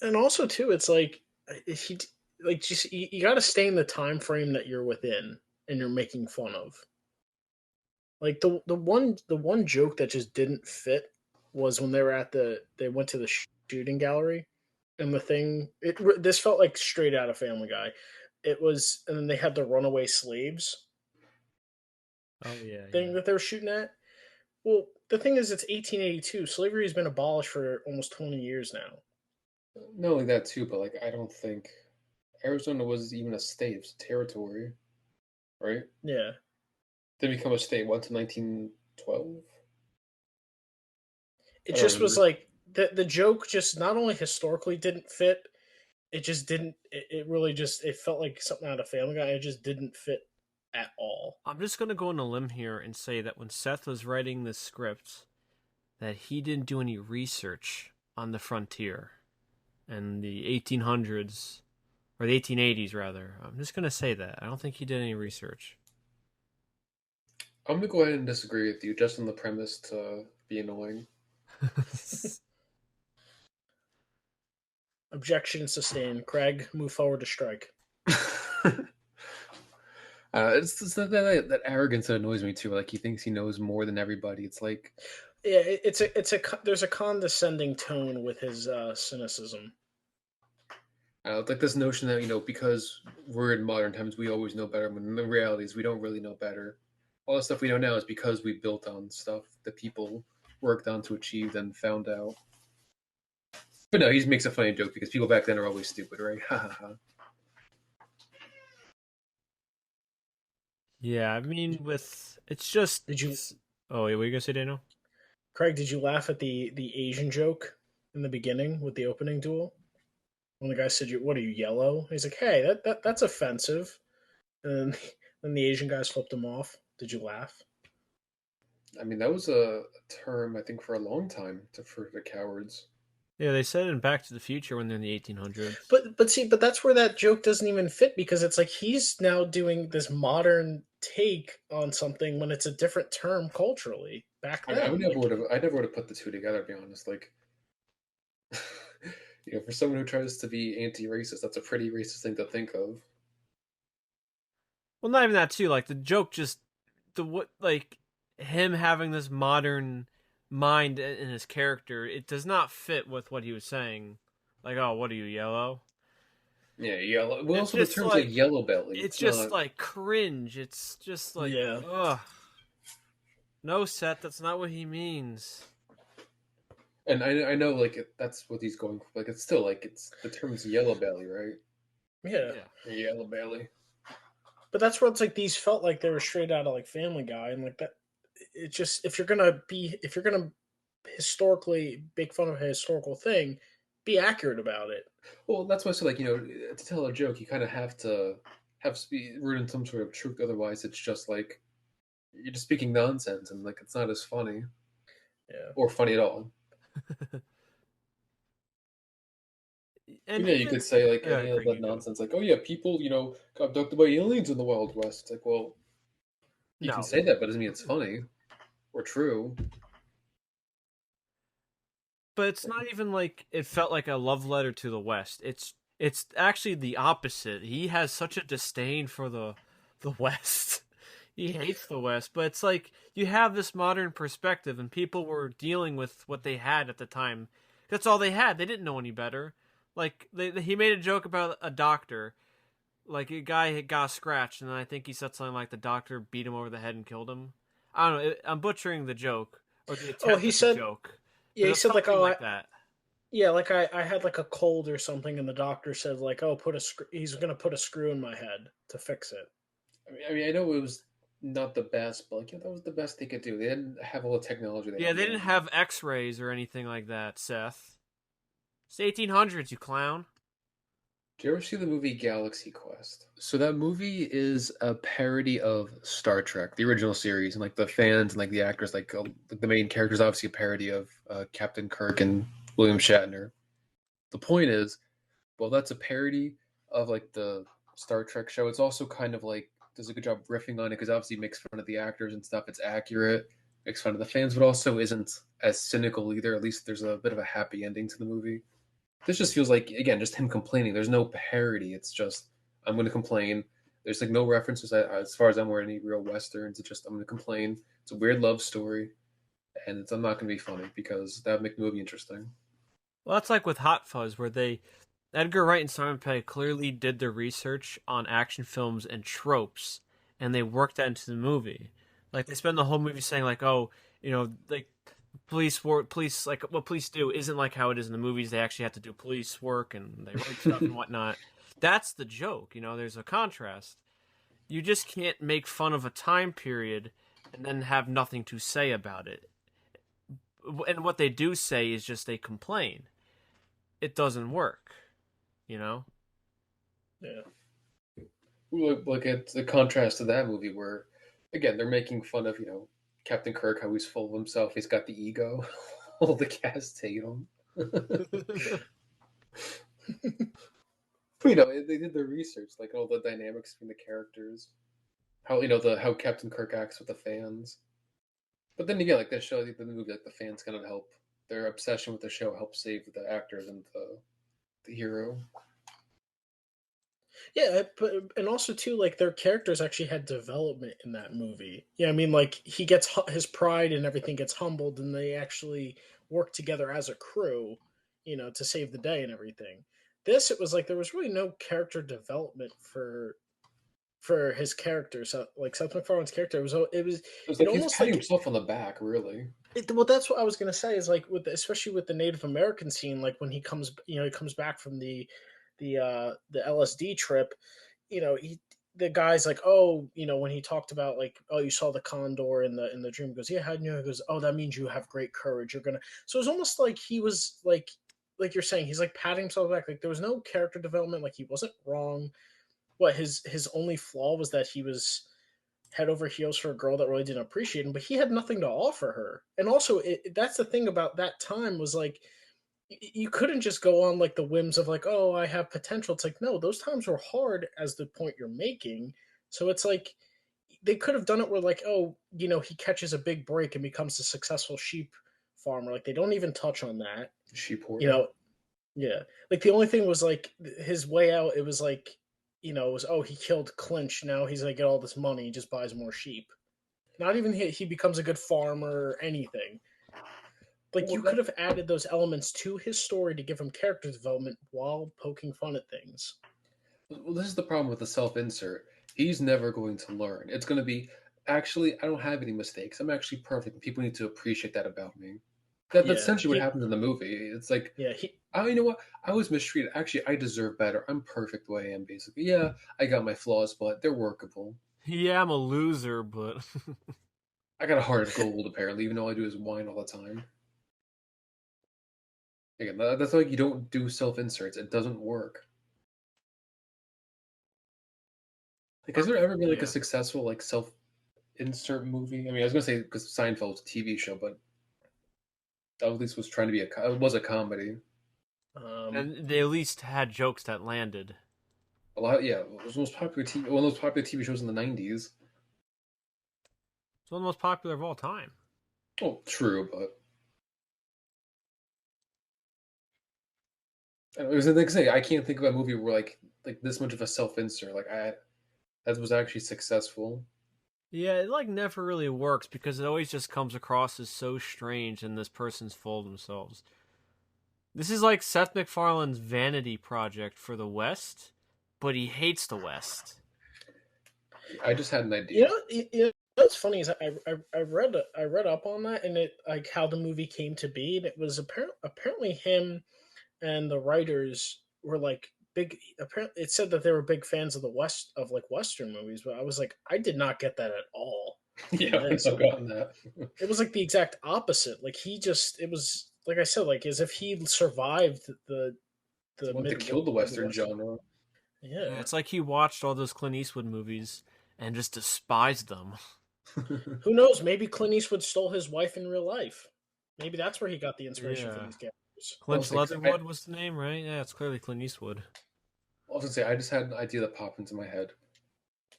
And also too, it's like he like just you got to stay in the time frame that you're within and you're making fun of. Like the one joke that just didn't fit was when they went to the shooting gallery, and the thing this felt like straight out of Family Guy. It was, and then they had the runaway slaves Oh yeah, thing yeah. that they were shooting at. Well, the thing is, it's 1882. Slavery has been abolished for almost 20 years now. Not only that too, but like I don't think Arizona was even a state; it's a territory, right? Yeah, Did it become a state once in 1912? it I don't just was remember. like the joke just not only historically didn't fit, it just didn't. It really just it felt like something out of Family Guy. It just didn't fit at all. I'm just gonna go on a limb here and say that when Seth was writing this script, that he didn't do any research on the frontier and the 1800s or the 1880s rather. I'm just gonna say that I don't think he did any research. I'm gonna go ahead and disagree with you, just on the premise to be annoying. Objection sustained. Craig, move forward to strike. It's that arrogance that annoys me too. Like he thinks he knows more than everybody. It's like Yeah, it's a there's a condescending tone with his cynicism. it's like this notion that because we're in modern times, we always know better. When the reality is we don't really know better. All the stuff we know now is because we built on stuff that people worked on to achieve and found out. But no, he just makes a funny joke because people back then are always stupid, right? Ha ha ha. Yeah, I mean, with it's just. Did you, Oh, wait, what are you gonna say, Daniel? Craig? Did you laugh at the Asian joke in the beginning with the opening duel when the guy said, "What are you, yellow?" He's like, "Hey, that's offensive," and then the Asian guys flipped him off. Did you laugh? I mean, that was a term I think for a long time to refer to cowards. Yeah, they said in Back to the Future when they're in the 1800s. But that's where that joke doesn't even fit because it's like he's now doing this modern take on something when it's a different term culturally back I would then. never Like, would have put the two together. To be honest, like for someone who tries to be anti-racist, that's a pretty racist thing to think of. Well, not even that too. Like the joke, just the what, like him having this modern mind in his character, it does not fit with what he was saying. Like, oh, what are you, yellow? Yeah, yellow. Well, It's also the just term's like like yellow belly. it's It's just not. like cringe. It's just like, yeah, ugh. No, Seth, that's not what he means. And I know like that's what he's going for. Like it's still like it's the term is yellow belly, right? yeah. Yeah. Yellow belly. But that's where it's like these felt like they were straight out of like Family Guy, and like that. It just if you're gonna historically make fun of a historical thing, be accurate about it. Well, that's why. So like to tell a joke, you kind of have to be rooted in some sort of truth. Otherwise, it's just like you're just speaking nonsense, and like it's not as funny Yeah. or funny at all. And You even could say like yeah, any of Craig, that you go. nonsense, like, oh yeah, people, got abducted by aliens in the Wild West. It's like, well, you can No, say that, but it doesn't mean it's funny or true. but it's not even like it felt like a love letter to the West. It's It's actually the opposite. He has such a disdain for the West. He hates the West, but it's like you have this modern perspective, and people were dealing with what they had at the time. That's all they had. They didn't know any better. Like he made a joke about a doctor, like a guy had got scratched, and then I think he said something like the doctor beat him over the head and killed him. I don't know. I'm butchering the joke or the Oh, attempt he at the said, joke, yeah, but he it's said like, something oh, like that. yeah, like I had like a cold or something, and the doctor said like, oh, he's gonna put a screw in my head to fix it. I know it was not the best, but like, yeah, that was the best they could do. They didn't have all the technology they Yeah, have they now. didn't have X-rays or anything like that, Seth. It's the 1800s, you clown. Did you ever see the movie Galaxy Quest? So that movie is a parody of Star Trek, the original series, and like the fans and like the actors, like the main characters, obviously a parody of Captain Kirk and William Shatner. The point is, well, that's a parody of like the Star Trek show. It's also kind of like does a good job riffing on it because obviously it makes fun of the actors and stuff. It's accurate, makes fun of the fans, but also isn't as cynical either. At least there's a bit of a happy ending to the movie. This just feels like again just him complaining. There's no parody. It's just I'm going to complain. There's like no references as far as I'm aware any real westerns. It's just I'm going to complain. It's a weird love story, and I'm not going to be funny because that would make the movie interesting. Well, that's like with Hot Fuzz, where Edgar Wright and Simon Pegg clearly did their research on action films and tropes, and they worked that into the movie. Like they spend the whole movie saying like, oh, like police like what police do isn't like how it is in the movies. They actually have to do police work and they write stuff and whatnot. That's the joke. There's a contrast. You just can't make fun of a time period and then have nothing to say about it. And what they do say is just they complain. It doesn't work, you know? Yeah. Look at the contrast to that movie where, again, they're making fun of Captain Kirk, how he's full of himself. He's got the ego. All the cast hate him. They did their research, like all the dynamics between the characters, how how Captain Kirk acts with the fans. But then again, like the show, the movie, like the fans kind of help. Their obsession with the show helps save the actors and the hero. Yeah, but and also too, like their characters actually had development in that movie. Yeah, I mean, like he gets his pride and everything gets humbled, and they actually work together as a crew, to save the day and everything. This, it was like there was really no character development for his character. So, like Seth MacFarlane's character, It's it like he's almost patting like himself on the back, really. well, that's what I was gonna say. Is like especially with the Native American scene, like when he comes back from the LSD trip, the guy's like, oh, when he talked about like, oh, you saw the condor in the dream. He goes, yeah, how do you know? He goes, oh, that means you have great courage. You're gonna. So it's almost like he was like you're saying, he's like patting himself back. Like there was no character development. Like he wasn't wrong. What his only flaw was that he was head over heels for a girl that really didn't appreciate him, but he had nothing to offer her. And also, that's the thing about that time was like you couldn't just go on like the whims of like, oh, I have potential. It's like, no, those times were hard as the point you're making. So it's like they could have done it where like, oh, he catches a big break and becomes a successful sheep farmer. Like they don't even touch on that. Sheep You hoarder. know, yeah. Like the only thing was like his way out. It was like, it was, oh, he killed Clinch. Now he's gonna get all this money. He just buys more sheep. Not even he becomes a good farmer or anything. Like Well, you could have added those elements to his story to give him character development while poking fun at things. this is the problem with the self-insert. He's never going to learn. It's going to be actually I don't have any mistakes. I'm actually perfect. People need to appreciate that about me. That's Yeah, essentially what happens in the movie. It's like, yeah, he, oh, you know what? I was mistreated. Actually, I deserve better. I'm perfect the way I am. Basically, yeah, I got my flaws, but they're workable. Yeah, I'm a loser, but I got a heart of gold. Apparently, even though I do is whine all the time. Again, that's like you don't do self-inserts. It doesn't work. Like, has there ever been like a yeah. successful like self-insert movie? I mean, I was gonna say because Seinfeld was a TV show, but that at least was trying to be it was a comedy. um, And they at least had jokes that landed. A lot, yeah, it was the most popular TV, one of the most popular TV shows in the '90s. It's one of the most popular of all time. Oh, true, but And it was the next thing. I can't think of a movie where like this much of a self-insert. Like that was actually successful. Yeah, it like never really works because it always just comes across as so strange and this person's full of themselves. This is like Seth MacFarlane's vanity project for the West, but he hates the West. I just had an You idea. know, what's funny is I read up on that and it like how the movie came to be, and it was apparently him and the writers were like big. Apparently, it said that they were big fans of the West of like Western movies, but I was like, I did not get that at all from Yeah, this. I've gotten that. It was like the exact opposite. Like it was like I said, like as if he survived I the want to Midwest kill the or the Western Western. genre. Yeah, Yeah. it's like he watched all those Clint Eastwood movies and just despised them. Who knows? Maybe Clint Eastwood stole his wife in real life. Maybe that's where he got the inspiration for Yeah. these characters. Clint Leatherwood was the name, right? Yeah, it's clearly Clint Eastwood. I was gonna say I just had an idea that popped into my head.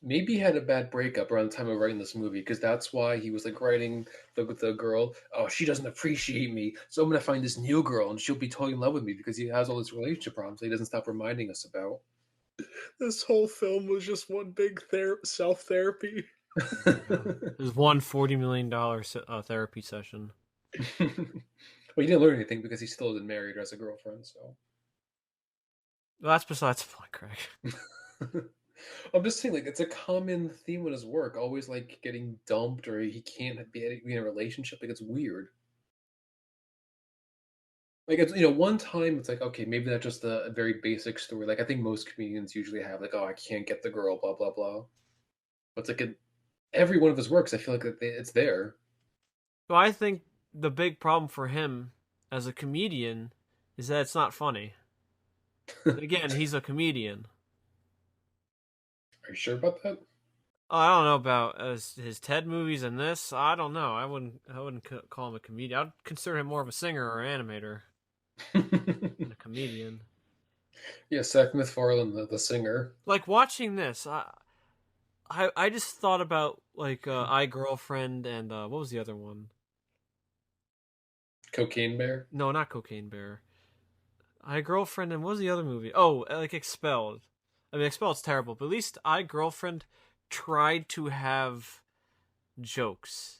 Maybe he had a bad breakup around the time of writing this movie, because that's why he was like writing the girl. Oh, she doesn't appreciate me, so I'm gonna find this new girl, and she'll be totally in love with me because he has all these relationship problems that he doesn't stop reminding us about. This whole film was just one big self therapy. Yeah. There's one $40 million therapy session. Well, he didn't learn anything because he still isn't married or has a girlfriend. So Well, that's besides the point, Craig. I'm just saying, like, it's a common theme in his work. Always like getting dumped, or he can't be in a relationship. Like, it's weird. Like, it's one time it's like, okay, maybe that's just a very basic story. Like, I think most comedians usually have like, oh, I can't get the girl, blah blah blah. But it's like every one of his works, I feel like it's there. Well, I think the big problem for him as a comedian is that it's not funny. But again, he's a comedian. Are you sure about that? I don't know about his TED movies and this. I don't know. I wouldn't call him a comedian. I'd consider him more of a singer or animator than a comedian. Yeah, Seth MacFarlane, the singer. Like watching this, I just thought about like I Girlfriend and what was the other one? Cocaine Bear. No, not Cocaine Bear. I Girlfriend and what was the other movie? Oh, like Expelled. I mean, Expelled's terrible, but at least I Girlfriend tried to have jokes.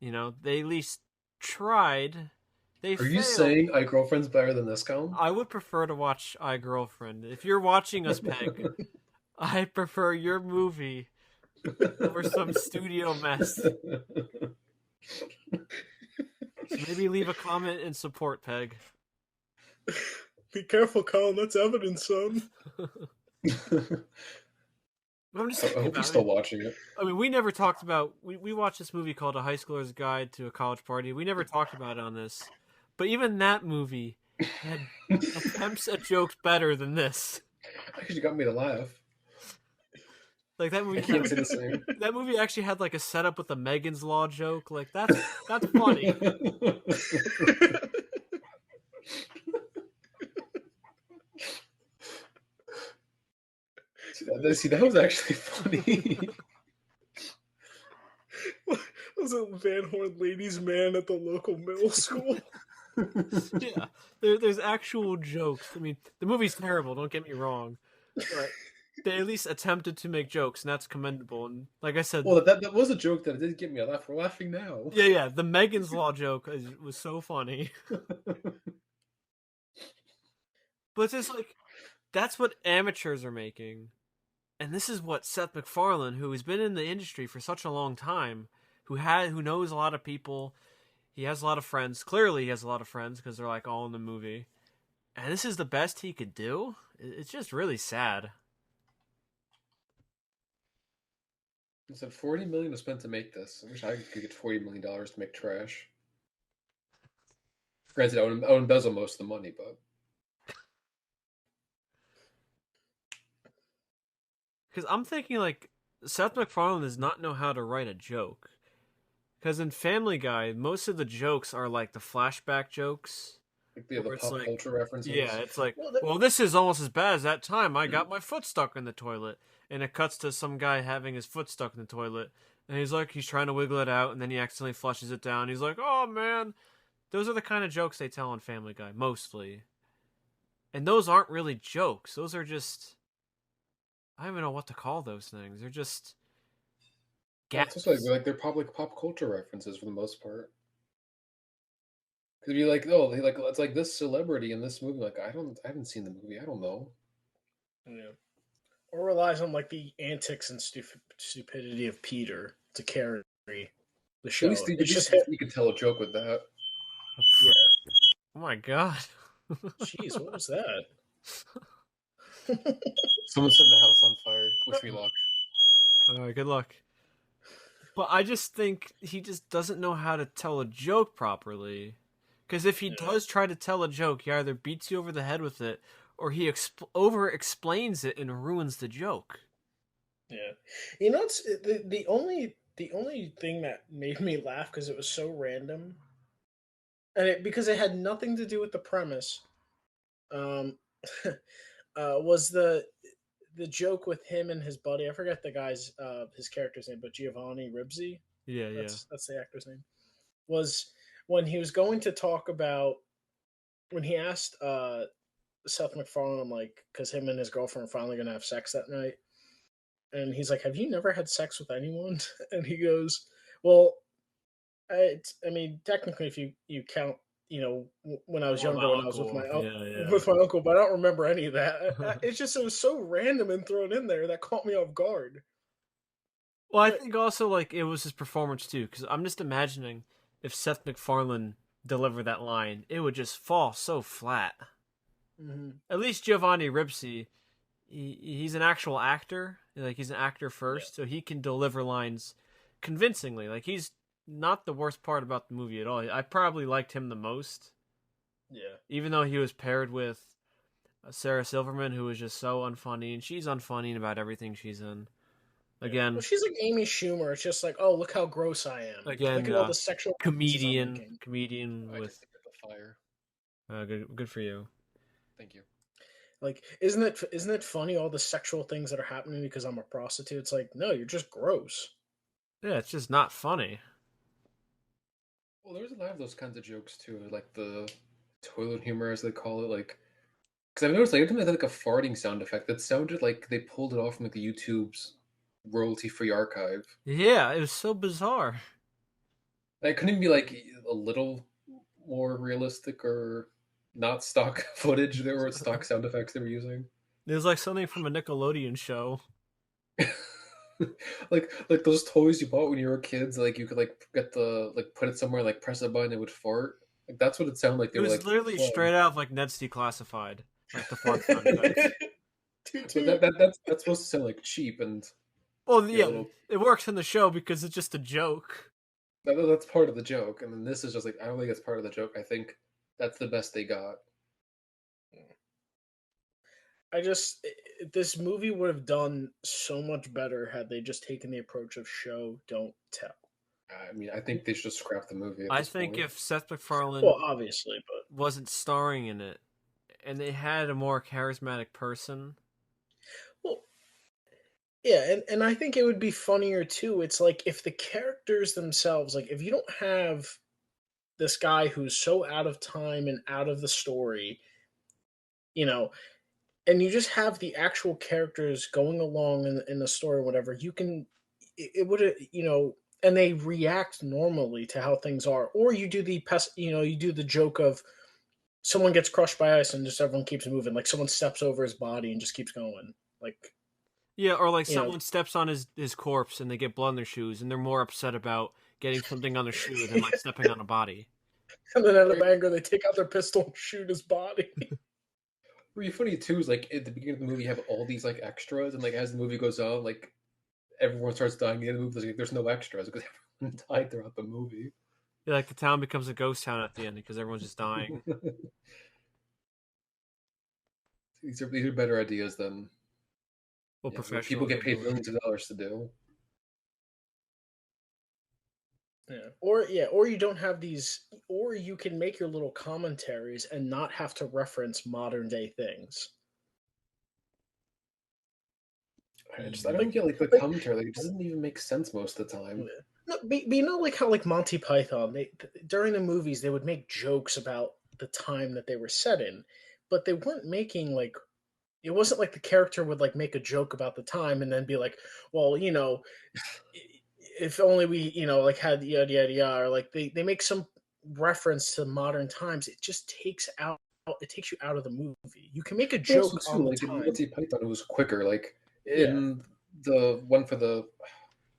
You know, they at least tried. They Are you failed. saying I Girlfriend's better than this film? I would prefer to watch I Girlfriend. If you're watching us, Peg, I prefer your movie over some studio mess. So maybe leave a comment and support, Peg. Be careful, Colin. That's evidence, son. I'm just I hope you're still watching it. I mean, we never talked about. We watched this movie called A High Schooler's Guide to a College Party. We never talked about it on this. But even that movie had attempts at jokes better than this. Actually, got me to laugh. Like that I movie. can't say the same. That movie actually had like a setup with a Megan's Law joke. Like that's funny. See, that was actually funny. Was it Van Horn Ladies Man at the local middle school? Yeah, there's actual jokes. I mean, the movie's terrible. Don't get me wrong, but they at least attempted to make jokes, and that's commendable. And like I said, Well, that was a joke that did get me a laugh. We're laughing now. yeah, the Megan's Law joke was so funny. But it's just like that's what amateurs are making, and this is what Seth MacFarlane, who has been in the industry for such a long time, who knows a lot of people, he has a lot of friends. Clearly, he has a lot of friends because they're like all in the movie, and this is the best he could do. It's just really sad. He said $40 million was spent to make this. I wish I could get $40 million to make trash. Granted, I would embezzle most of the money, but Because I'm thinking like Seth MacFarlane does not know how to write a joke. Because in Family Guy, most of the jokes are like the flashback jokes. like the Where it's pop like- culture references. Yeah, it's like, Well, well, this is almost as bad as that time I got my foot stuck in the toilet. And it cuts to some guy having his foot stuck in the toilet. And he's trying to wiggle it out, and then he accidentally flushes it down. He's like, oh man. Those are the kind of jokes they tell on Family Guy, mostly. And those aren't really jokes. Those are just, I don't even know what to call those things. They're just Well, it's also gaps. like they're probably pop culture references for the most part. Because you're like, oh, like it's like this celebrity in this movie. Like, I haven't seen the movie. I don't know. Yeah. Or relies on like the antics and stupidity of Peter to carry the show. At It's just least him. you could tell a joke with that. Yeah. Oh my god. Jeez, what was that? Someone setting the house on fire. Wish me luck. Alright, good luck. But I just think he just doesn't know how to tell a joke properly. Because if he Yeah. does try to tell a joke, he either beats you over the head with it, or he over explains it and ruins the joke. Yeah. It's the only thing that made me laugh because it was so random, and because it had nothing to do with the premise. Um, was the joke with him and his buddy. I forget the guy's his character's name, but Giovanni Ribisi. Yeah, yeah. That's the actor's name. Was when he was going to talk about when he asked Seth MacFarlane, I'm like, because him and his girlfriend are finally gonna have sex that night, and he's like, "Have you never had sex with anyone?" And he goes, "Well, I mean, technically, if you count, when I was Oh, my younger, when I was with uncle. Yeah, yeah. with my uncle, but I don't remember any of that. It's just it was so random and thrown in there that caught me off guard. Well, I But think also like it was his performance too, because I'm just imagining if Seth MacFarlane delivered that line, it would just fall so flat. mhm, At least Giovanni Ribisi, he's an actual actor. Like he's an actor yeah, first, so he can deliver lines convincingly. Like he's not the worst part about the movie at all. I probably liked him the most, yeah, even though he was paired with Sarah Silverman, who was just so unfunny, and she's unfunny in about everything she's in. yeah. Well, Again, she's like Amy Schumer. It's just like, oh, look how gross I am. Look again, at all the sexual references I'm comedian, making. comedian I can with think of the fire. good for you. Thank you. Like, isn't it funny all the sexual things that are happening because I'm a prostitute? It's like, no, you're just gross. Yeah, it's just not funny. Well, there's a lot of those kinds of jokes too, like the toilet humor, as they call it. Like, because I've noticed, like, every time they had like a farting sound effect, that sounded like they pulled it off from like the YouTube's royalty-free archive. Yeah, it was so bizarre. That couldn't even be like a little more realistic or not stock footage. There were stock sound effects they were using. It was like something from a Nickelodeon show. Like those toys you bought when you were kids, like you could like get the like put it somewhere, like press a button, it would fart. Like that's what it sounded like. They It were was like literally plugged. straight out of like Ned's Declassified, like the fart sound effects. Toot But toot. that's supposed to sound like cheap and Well, you know, a yeah, little. it works in the show because it's just a joke. That's part of the joke, and then this is just like I don't think it's part of the joke. I think that's the best they got. I just this movie would have done so much better had they just taken the approach of show, don't tell. I mean, I think they should just scrap the movie at I this think point. if Seth MacFarlane Well, obviously, but wasn't starring in it and they had a more charismatic person, well, yeah, and I think it would be funnier too. It's like if the characters themselves, like if you don't have this guy who's so out of time and out of the story, you know, and you just have the actual characters going along in the story, or whatever, you can, it would, and they react normally to how things are. Or you do you do the joke of someone gets crushed by ice and just everyone keeps moving, like someone steps over his body and just keeps going, like, yeah, or like you know, someone steps on his corpse and they get blood on their shoes and they're more upset about getting something on their shoe than like stepping on a body. and then out of Right. anger they take out their pistol and shoot his body. Really funny too is like at the beginning of the movie you have all these like extras, and like as the movie goes on, like everyone starts dying in the movie. There's no extras because everyone died throughout the movie. Yeah, like the town becomes a ghost town at the end because everyone's just dying. These are better ideas than Well, what people professionals get are paid doing. millions of dollars to do. Or you don't have these, or you can make your little commentaries and not have to reference modern day things. I don't Like, get like the like commentary. Like it doesn't even make sense most of the time. no, but you know, like how like Monty Python, they during the movies they would make jokes about the time that they were set in, but they weren't making like it wasn't like the character would like make a joke about the time and then be like, well, if only we, like had yada yada yada, or like they make some reference to modern times. It just takes you out of the movie. You can make a But also joke too, on the like in time. Monty Python, it was quicker. Like Yeah. in the one for the,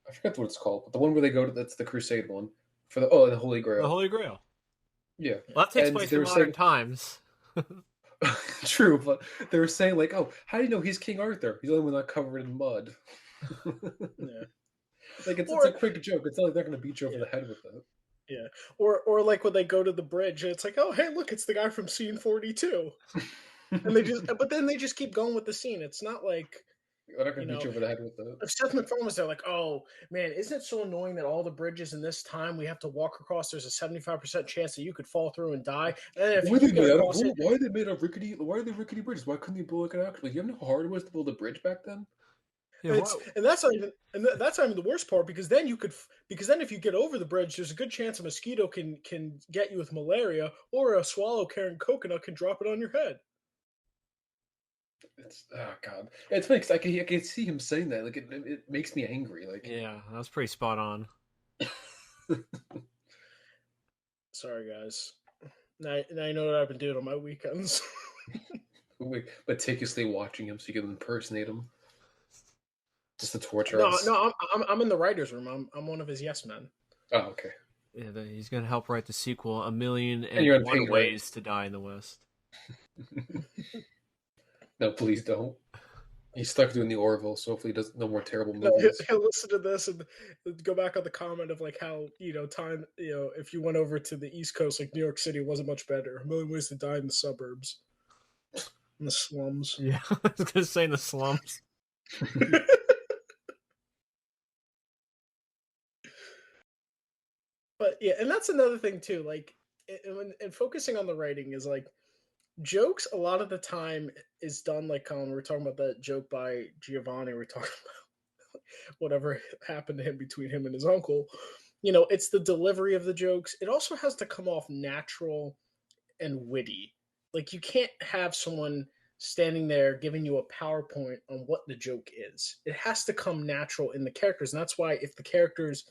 I forget what it's called, but the one where they go to that's the Crusade one for the Holy The Grail. Holy Grail. Yeah, Well, that takes and place they in were modern saying times. true, but they were saying like, oh, how do you know he's King Arthur? He's the only one not covered in mud. Yeah. Like it's a Or quick joke. It's not like they're gonna beat you over yeah, the head with it. yeah. Or like when they go to the bridge, it's like, oh hey, look, it's the guy from Scene 42, and but then they just keep going with the scene. It's not like They're not gonna you beat know you over the head with it. if Seth MacFarlane was there, like, oh man, isn't it so annoying that all the bridges in this time we have to walk across? There's a 75% chance that you could fall through and die, and then if Why you are they do get made out of across wood? it, Why are they made of rickety? Why are they rickety bridges? Why couldn't they build like an actual? Like, you know how hard it was to build a bridge back then? Yeah, and what? it's and that's not even that's not even the worst part because then if you get over the bridge, there's a good chance a mosquito can get you with malaria, or a swallow carrying coconut can drop it on your head. It's oh god, it's funny 'cause I can see him saying that. Like it makes me angry. Like Yeah, that was pretty spot on. Sorry, guys. Now you know what I've been doing on my weekends. like, meticulously watching him so you can impersonate him, just to torture No, us. no, I'm in the writers' room. I'm one of his yes men. Oh, okay. Yeah, he's gonna help write the sequel, A Million And and you're One unpaid, right? Ways to Die in the West. No, please don't. He's stuck doing the Orville, so hopefully he does no more terrible No, movies. he'll listen to this and go back on the comment of like how time if you went over to the East Coast like New York City wasn't much better. A million ways to die in the suburbs, in the slums. Yeah, I was gonna say in the slums. But yeah, and that's another thing too. Like, and focusing on the writing is like jokes. A lot of the time is done like when we're talking about that joke by Giovanni. We're talking about whatever happened to him between him and his uncle. It's the delivery of the jokes. It also has to come off natural and witty. Like you can't have someone standing there giving you a PowerPoint on what the joke is. It has to come natural in the characters, and that's why if the characters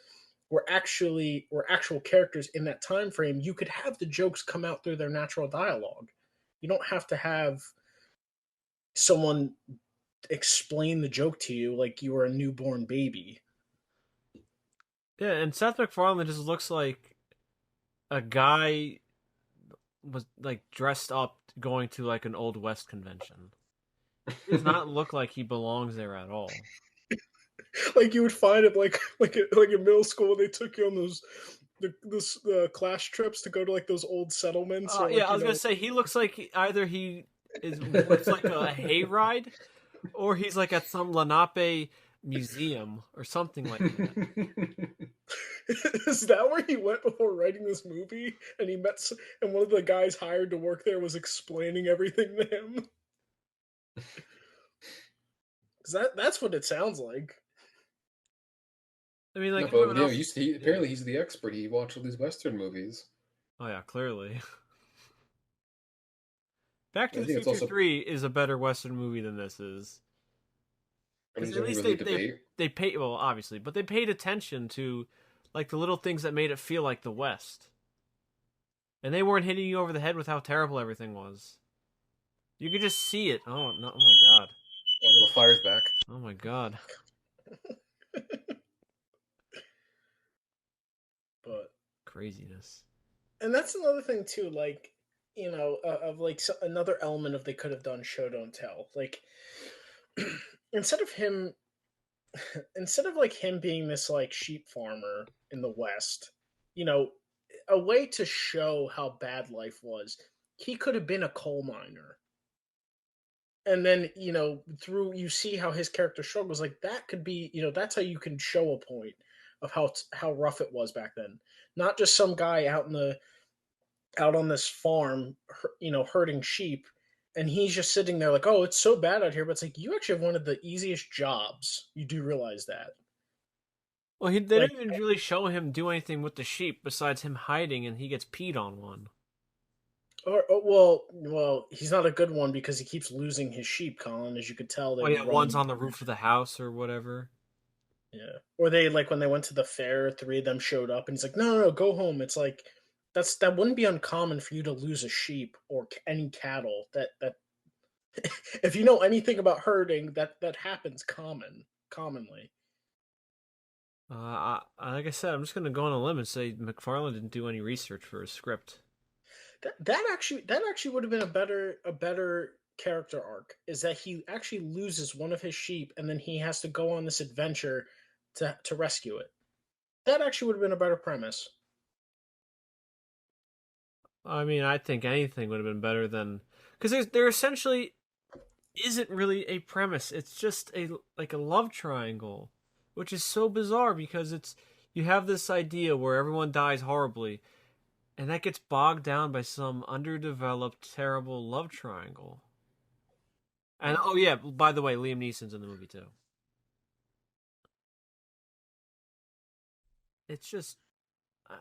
were actual characters in that time frame, you could have the jokes come out through their natural dialogue. You don't have to have someone explain the joke to you like you were a newborn baby. Yeah, and Seth MacFarlane just looks like a guy was like dressed up going to like an old west convention. He does not look like he belongs there at all. Like you would find it like in middle school when they took you on those class trips to go to like those old settlements or Yeah, like I was gonna say he looks like either he is it's like a hayride, or he's like at some Lenape museum or something like that. Is that where he went before writing this movie? And he and one of the guys hired to work there was explaining everything to him. Because that's what it sounds like. I mean, No, like but everyone yeah, else. apparently he's the expert. He watched all these Western movies. Oh yeah, clearly. Back to I the think it's Future also. 3 is a better Western movie than this is. I mean, Because is at there any least really debate? they paid, well, obviously, but they paid attention to like the little things that made it feel like the West. And they weren't hitting you over the head with how terrible everything was. You could just see it. Oh no! Oh my god! Oh, the fire's back. Oh my god! But Craziness. and that's another thing too. Like of like another element of they could have done show don't tell. Like instead of him, instead of like him being this like sheep farmer in the West, you know, a way to show how bad life was, he could have been a coal miner. And then, through you see how his character struggles, like that could be, that's how you can show a point of how rough it was back then. Not just some guy out on this farm, herding sheep, and he's just sitting there like, oh, it's so bad out here. But it's like you actually have one of the easiest jobs. You do realize that, Well, they like, didn't even really show him do anything with the sheep besides him hiding, and he gets peed on one. Well, he's not a good one because he keeps losing his sheep, Colin. As you could tell, they Oh were yeah, one's running. on the roof of the house or whatever. Yeah. Or they like when they went to the fair, three of them showed up, and he's like, "No, no, no, go home." It's like that wouldn't be uncommon for you to lose a sheep or any cattle. That if you know anything about herding, that happens commonly. Like I said, I'm just gonna go on a limb and say MacFarlane didn't do any research for his script. That actually would have been a better character arc. Is that he actually loses one of his sheep, and then he has to go on this adventure to rescue it. That actually would have been a better premise. I mean, I think anything would have been better than because there essentially isn't really a premise. It's just a love triangle, which is so bizarre because it's you have this idea where everyone dies horribly, and that gets bogged down by some underdeveloped, terrible love triangle. And oh yeah, by the way, Liam Neeson's in the movie too. It's just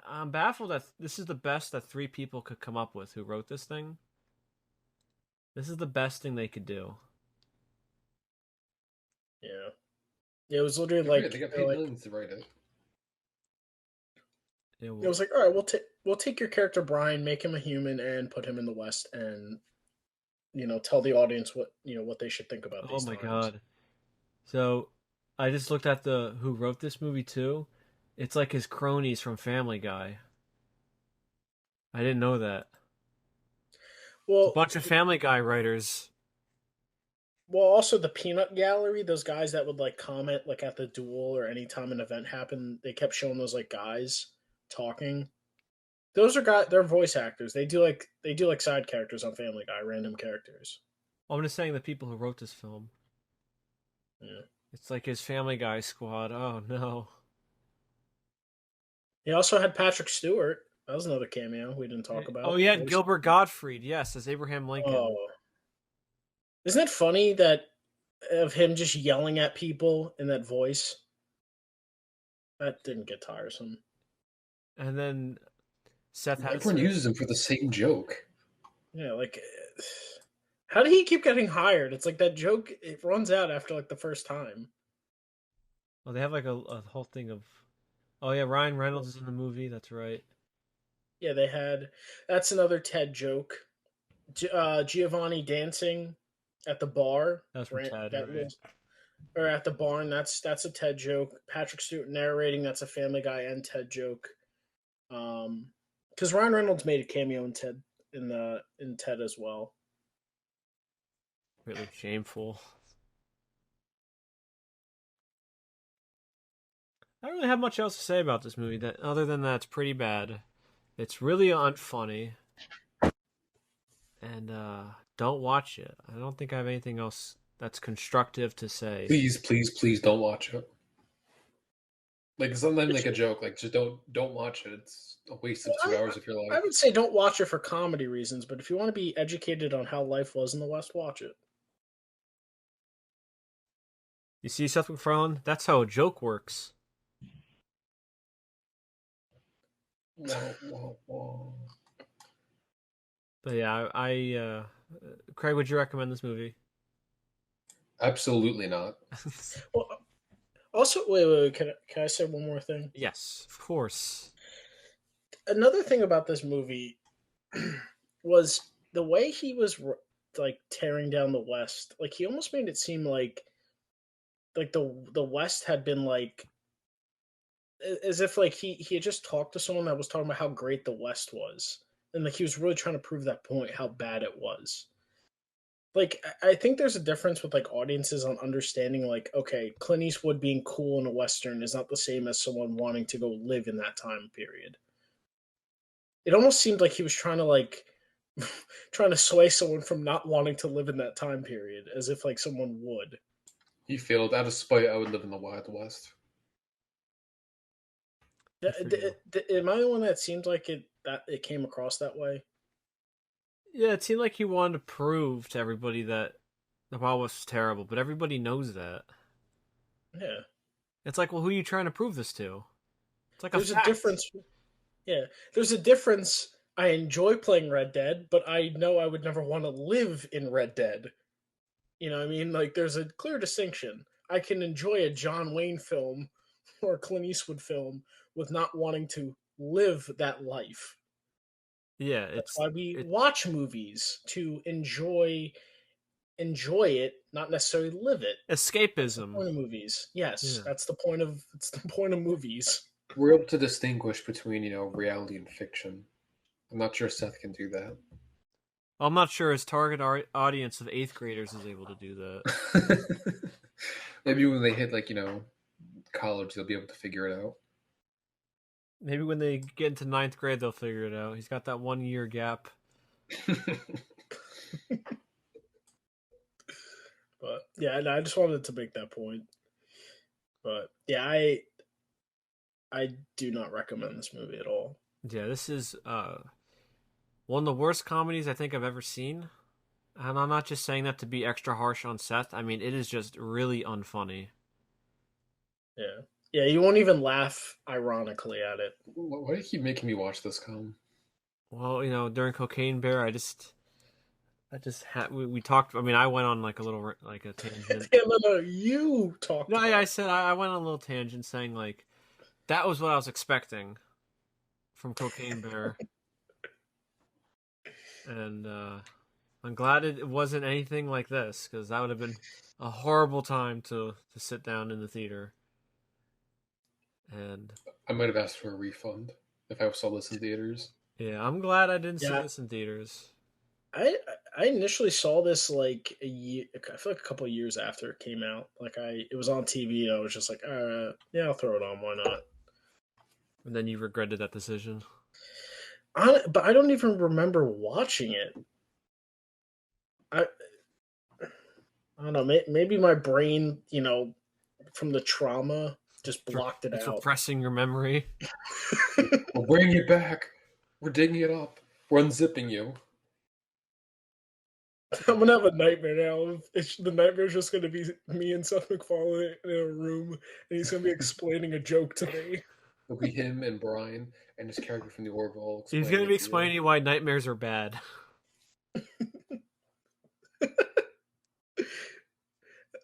I'm baffled that this is the best that three people could come up with who wrote this thing. This is the best thing they could do. Yeah. It was literally Good for you. like They got they're paid like millions to write it. It it was like, all right, we'll take your character Brian, make him a human, and put him in the West, and tell the audience what they should think about oh these my times. god. So I just looked at the who wrote this movie too. It's like his cronies from Family Guy. I didn't know that. It's a Well, bunch of Family Guy writers. also the Peanut Gallery, those guys that would like comment like at the duel or anytime an event happened, they kept showing those like guys talking. Those are guys. They're voice actors. They do like side characters on Family Guy, random characters. I'm just saying the people who wrote this film. Yeah. It's like his Family Guy squad. Oh no. He also had Patrick Stewart. That was another cameo we didn't talk Oh about. yeah, Gilbert Gottfried. Yes, as Abraham Lincoln. Oh, isn't it funny that of him just yelling at people in that voice? That didn't get tiresome. And then Seth had Everyone to. uses him for the same joke. Yeah, like how did he keep getting hired? It's like that joke. It runs out after like the first time. Oh, they have like a whole thing of. Oh yeah, Ryan Reynolds is in the movie. That's right. Yeah, they had. That's another Ted joke. Giovanni dancing at the bar. That's from Ted, That right? little or at the barn. That's a Ted joke. Patrick Stewart narrating. That's a Family Guy and Ted joke. Because Ryan Reynolds made a cameo in Ted in Ted as well. Really shameful. I don't really have much else to say about this movie that other than that it's pretty bad. It's really unfunny. And don't watch it. I don't think I have anything else that's constructive to say. Please, please, please don't watch it. Like it's not even It's, like a joke. Like just don't watch it. It's a waste of I, 2 hours of your I life. would say don't watch it for comedy reasons, but if you want to be educated on how life was in the West, watch it. You see, Seth MacFarlane? That's how a joke works. Wah, wah, wah. But yeah, Craig, would you recommend this movie? Absolutely not. Well, also, wait. Can I say one more thing? Yes, of course. Another thing about this movie was the way he was like tearing down the West. Like he almost made it seem like the West had been like as if like he had just talked to someone that was talking about how great the West was, and like he was really trying to prove that point how bad it was. Like I think there's a difference with like audiences on understanding like okay, Clint Eastwood being cool in a Western is not the same as someone wanting to go live in that time period. It almost seemed like he was trying to like trying to sway someone from not wanting to live in that time period as if like someone would. He failed. Out of spite, I would live in the Wild West. Good for you. Am I the one that seemed like it came across that way? Yeah, it seemed like he wanted to prove to everybody that the Wild West was terrible, but everybody knows that. Yeah. It's like, well, who are you trying to prove this to? It's like a There's a fact. difference. Yeah. There's a difference I enjoy playing Red Dead, but I know I would never want to live in Red Dead. You know what I mean? Like, there's a clear distinction. I can enjoy a John Wayne film or a Clint Eastwood film with not wanting to live that life. Yeah, That's it's why we it watch movies to enjoy it, not necessarily live it. That's the escapism. point of movies. Yes, Yeah. that's the point of it's the point of movies. We're able to distinguish between, reality and fiction. I'm not sure Seth can do that. I'm not sure his target audience of 8th graders is able to do that. Maybe when they hit, college, they'll be able to figure it out. Maybe when they get into 9th grade, they'll figure it out. He's got that 1 year gap. But yeah, I just wanted to make that point. But yeah, I do not recommend this movie at all. Yeah, this is one of the worst comedies I think I've ever seen. And I'm not just saying that to be extra harsh on Seth. I mean, it is just really unfunny. Yeah. Yeah, you won't even laugh ironically at it. Why do you keep making me watch this, Colin? Well, during Cocaine Bear, we talked. I mean, I went on like a tangent. Yeah, no, you talked. No, about I said I went on a little tangent saying like that was what I was expecting from Cocaine Bear, and I'm glad it wasn't anything like this because that would have been a horrible time to sit down in the theater. And I might have asked for a refund if I saw this in theaters. yeah, I'm glad I didn't see Yeah. this in theaters. I initially saw this like a year. I feel like a couple of years after it came out. It was on TV. I was just like, yeah, I'll throw it on. Why not? And then you regretted that decision. But I don't even remember watching it. I don't know. Maybe my brain, from the trauma, just blocked it It's out. repressing your memory. We're bringing it back. We're digging it up. We're unzipping you. I'm gonna have a nightmare now. The nightmare's just gonna be me and Seth MacFarlane in a room, and he's gonna be explaining a joke to me. It'll be him and Brian and his character from the Orville. He's going to be explaining why nightmares are bad.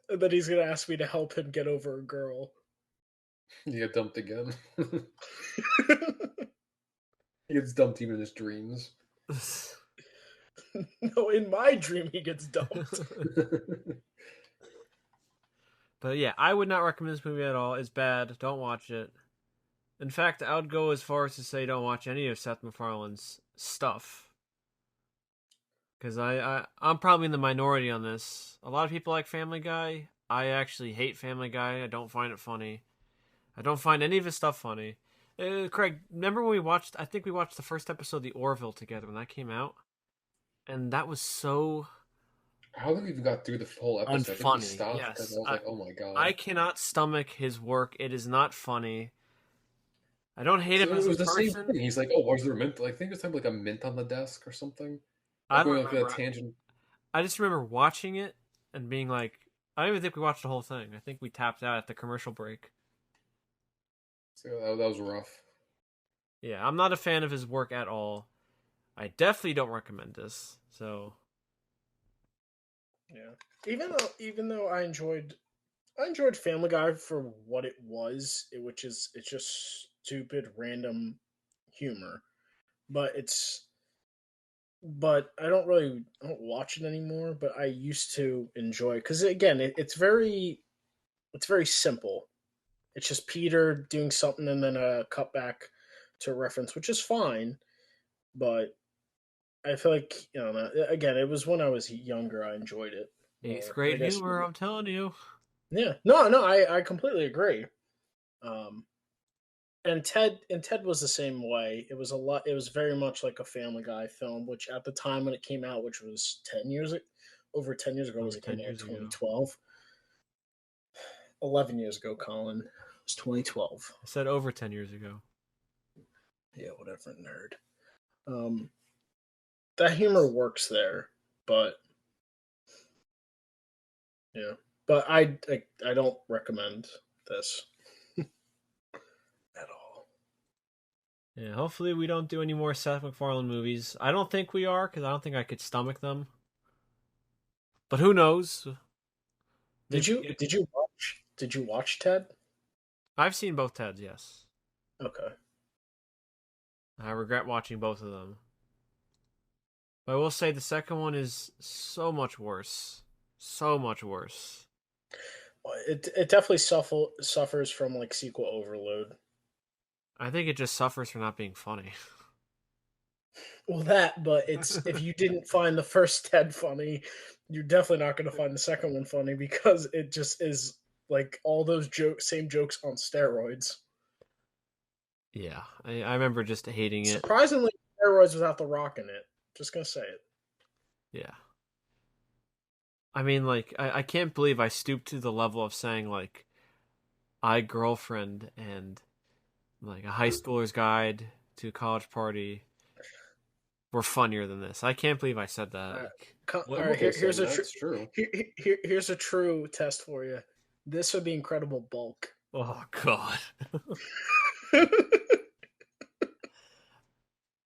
And then he's gonna ask me to help him get over a girl. You get dumped again. He gets dumped even in his dreams. No, in my dream he gets dumped. But yeah, I would not recommend this movie at all. It's bad. Don't watch it. In fact, I would go as far as to say don't watch any of Seth MacFarlane's stuff. Because I'm probably in the minority on this. A lot of people like Family Guy. I actually hate Family Guy. I don't find it funny. I don't find any of his stuff funny. Craig, remember when I think we watched the first episode of The Orville together when that came out? And that was so... I don't think we even got through the whole episode. I think we unfunny, stopped yes. because I was like, oh my god. I cannot stomach his work. It is not funny. I don't hate him as it a was the person. same thing. He's like, oh, was there a mint? I think there's like a mint on the desk or something. I don't going remember. a tangent. I just remember watching it and being like, I don't even think we watched the whole thing. I think we tapped out at the commercial break. So that was rough. Yeah, I'm not a fan of his work at all. I definitely don't recommend this. So Yeah, even though I enjoyed Family Guy for what it was, it's just stupid random humor, but I don't watch it anymore. But I used to enjoy it because again, it's very simple. It's just Peter doing something and then a cutback to a reference, which is fine. But I feel like again, it was when I was younger. I enjoyed it. 8th grade humor, I'm telling you. Yeah, no, I completely agree. And Ted was the same way. It was very much like a Family Guy film, which at the time when it came out, which was over 10 years ago, was it 10 came out in years ago. 2012? 11 years ago, Colin. It was 2012. I said over 10 years ago. Yeah, whatever, nerd. That humor works there, but yeah, but I don't recommend this at all. Yeah, hopefully we don't do any more Seth MacFarlane movies. I don't think we are, because I don't think I could stomach them. But who knows? Did Maybe you watch Ted? I've seen both Teds, yes. Okay. I regret watching both of them. But I will say the second one is so much worse. So much worse. It definitely suffers from like sequel overload. I think it just suffers for not being funny. Well, but it's if you didn't find the first Ted funny, you're definitely not going to find the second one funny because it just is like all those same jokes on steroids. Yeah, I remember just hating it. Surprisingly, steroids without the Rock in it. Just gonna say it. Yeah. I mean, like, I can't believe I stooped to the level of saying, like, I Girlfriend and, like, a high schooler's guide to a college party were funnier than this. I can't believe I said that. Like, All right, here's a true test for you. This or The Incredible Bulk. oh, God.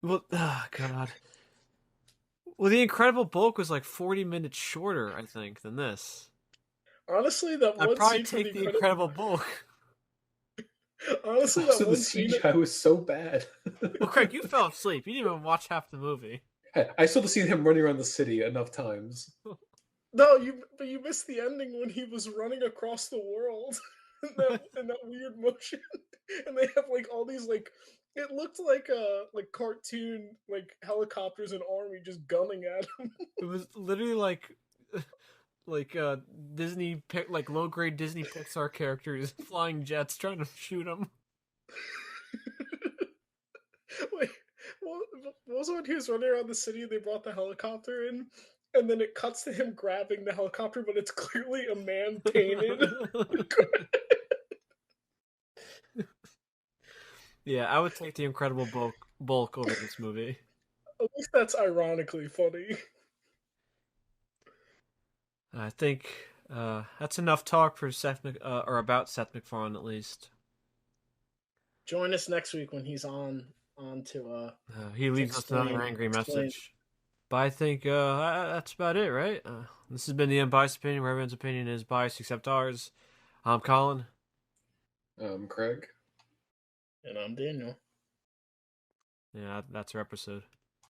Well, oh, God. Well, The Incredible Bulk was like 40 minutes shorter, I think, than this. Honestly, that I'd one probably scene from take The Incredible Bulk. Honestly, Also, that the one scene. CGI was so bad. Well, Craig, you fell asleep. You didn't even watch half the movie. I still have seen him running around the city enough times. No, but you missed the ending when he was running across the world in that weird motion, and they have like all these like it looked like cartoon like helicopters and army just gunning at him. It was literally like Disney like low grade Disney Pixar characters flying jets trying to shoot him. Wait, what was when he was running around the city and they brought the helicopter in, and then it cuts to him grabbing the helicopter, but it's clearly a man painted. Yeah, I would take The Incredible Bulk over this movie. At least that's ironically funny. I think that's enough talk for or about Seth MacFarlane at least. Join us next week when he's on to he leaves us another angry message. But I think that's about it, right? This has been the Unbiased Opinion, where everyone's opinion is biased except ours. I'm Colin. Craig. And I'm Daniel. Yeah, that's our episode.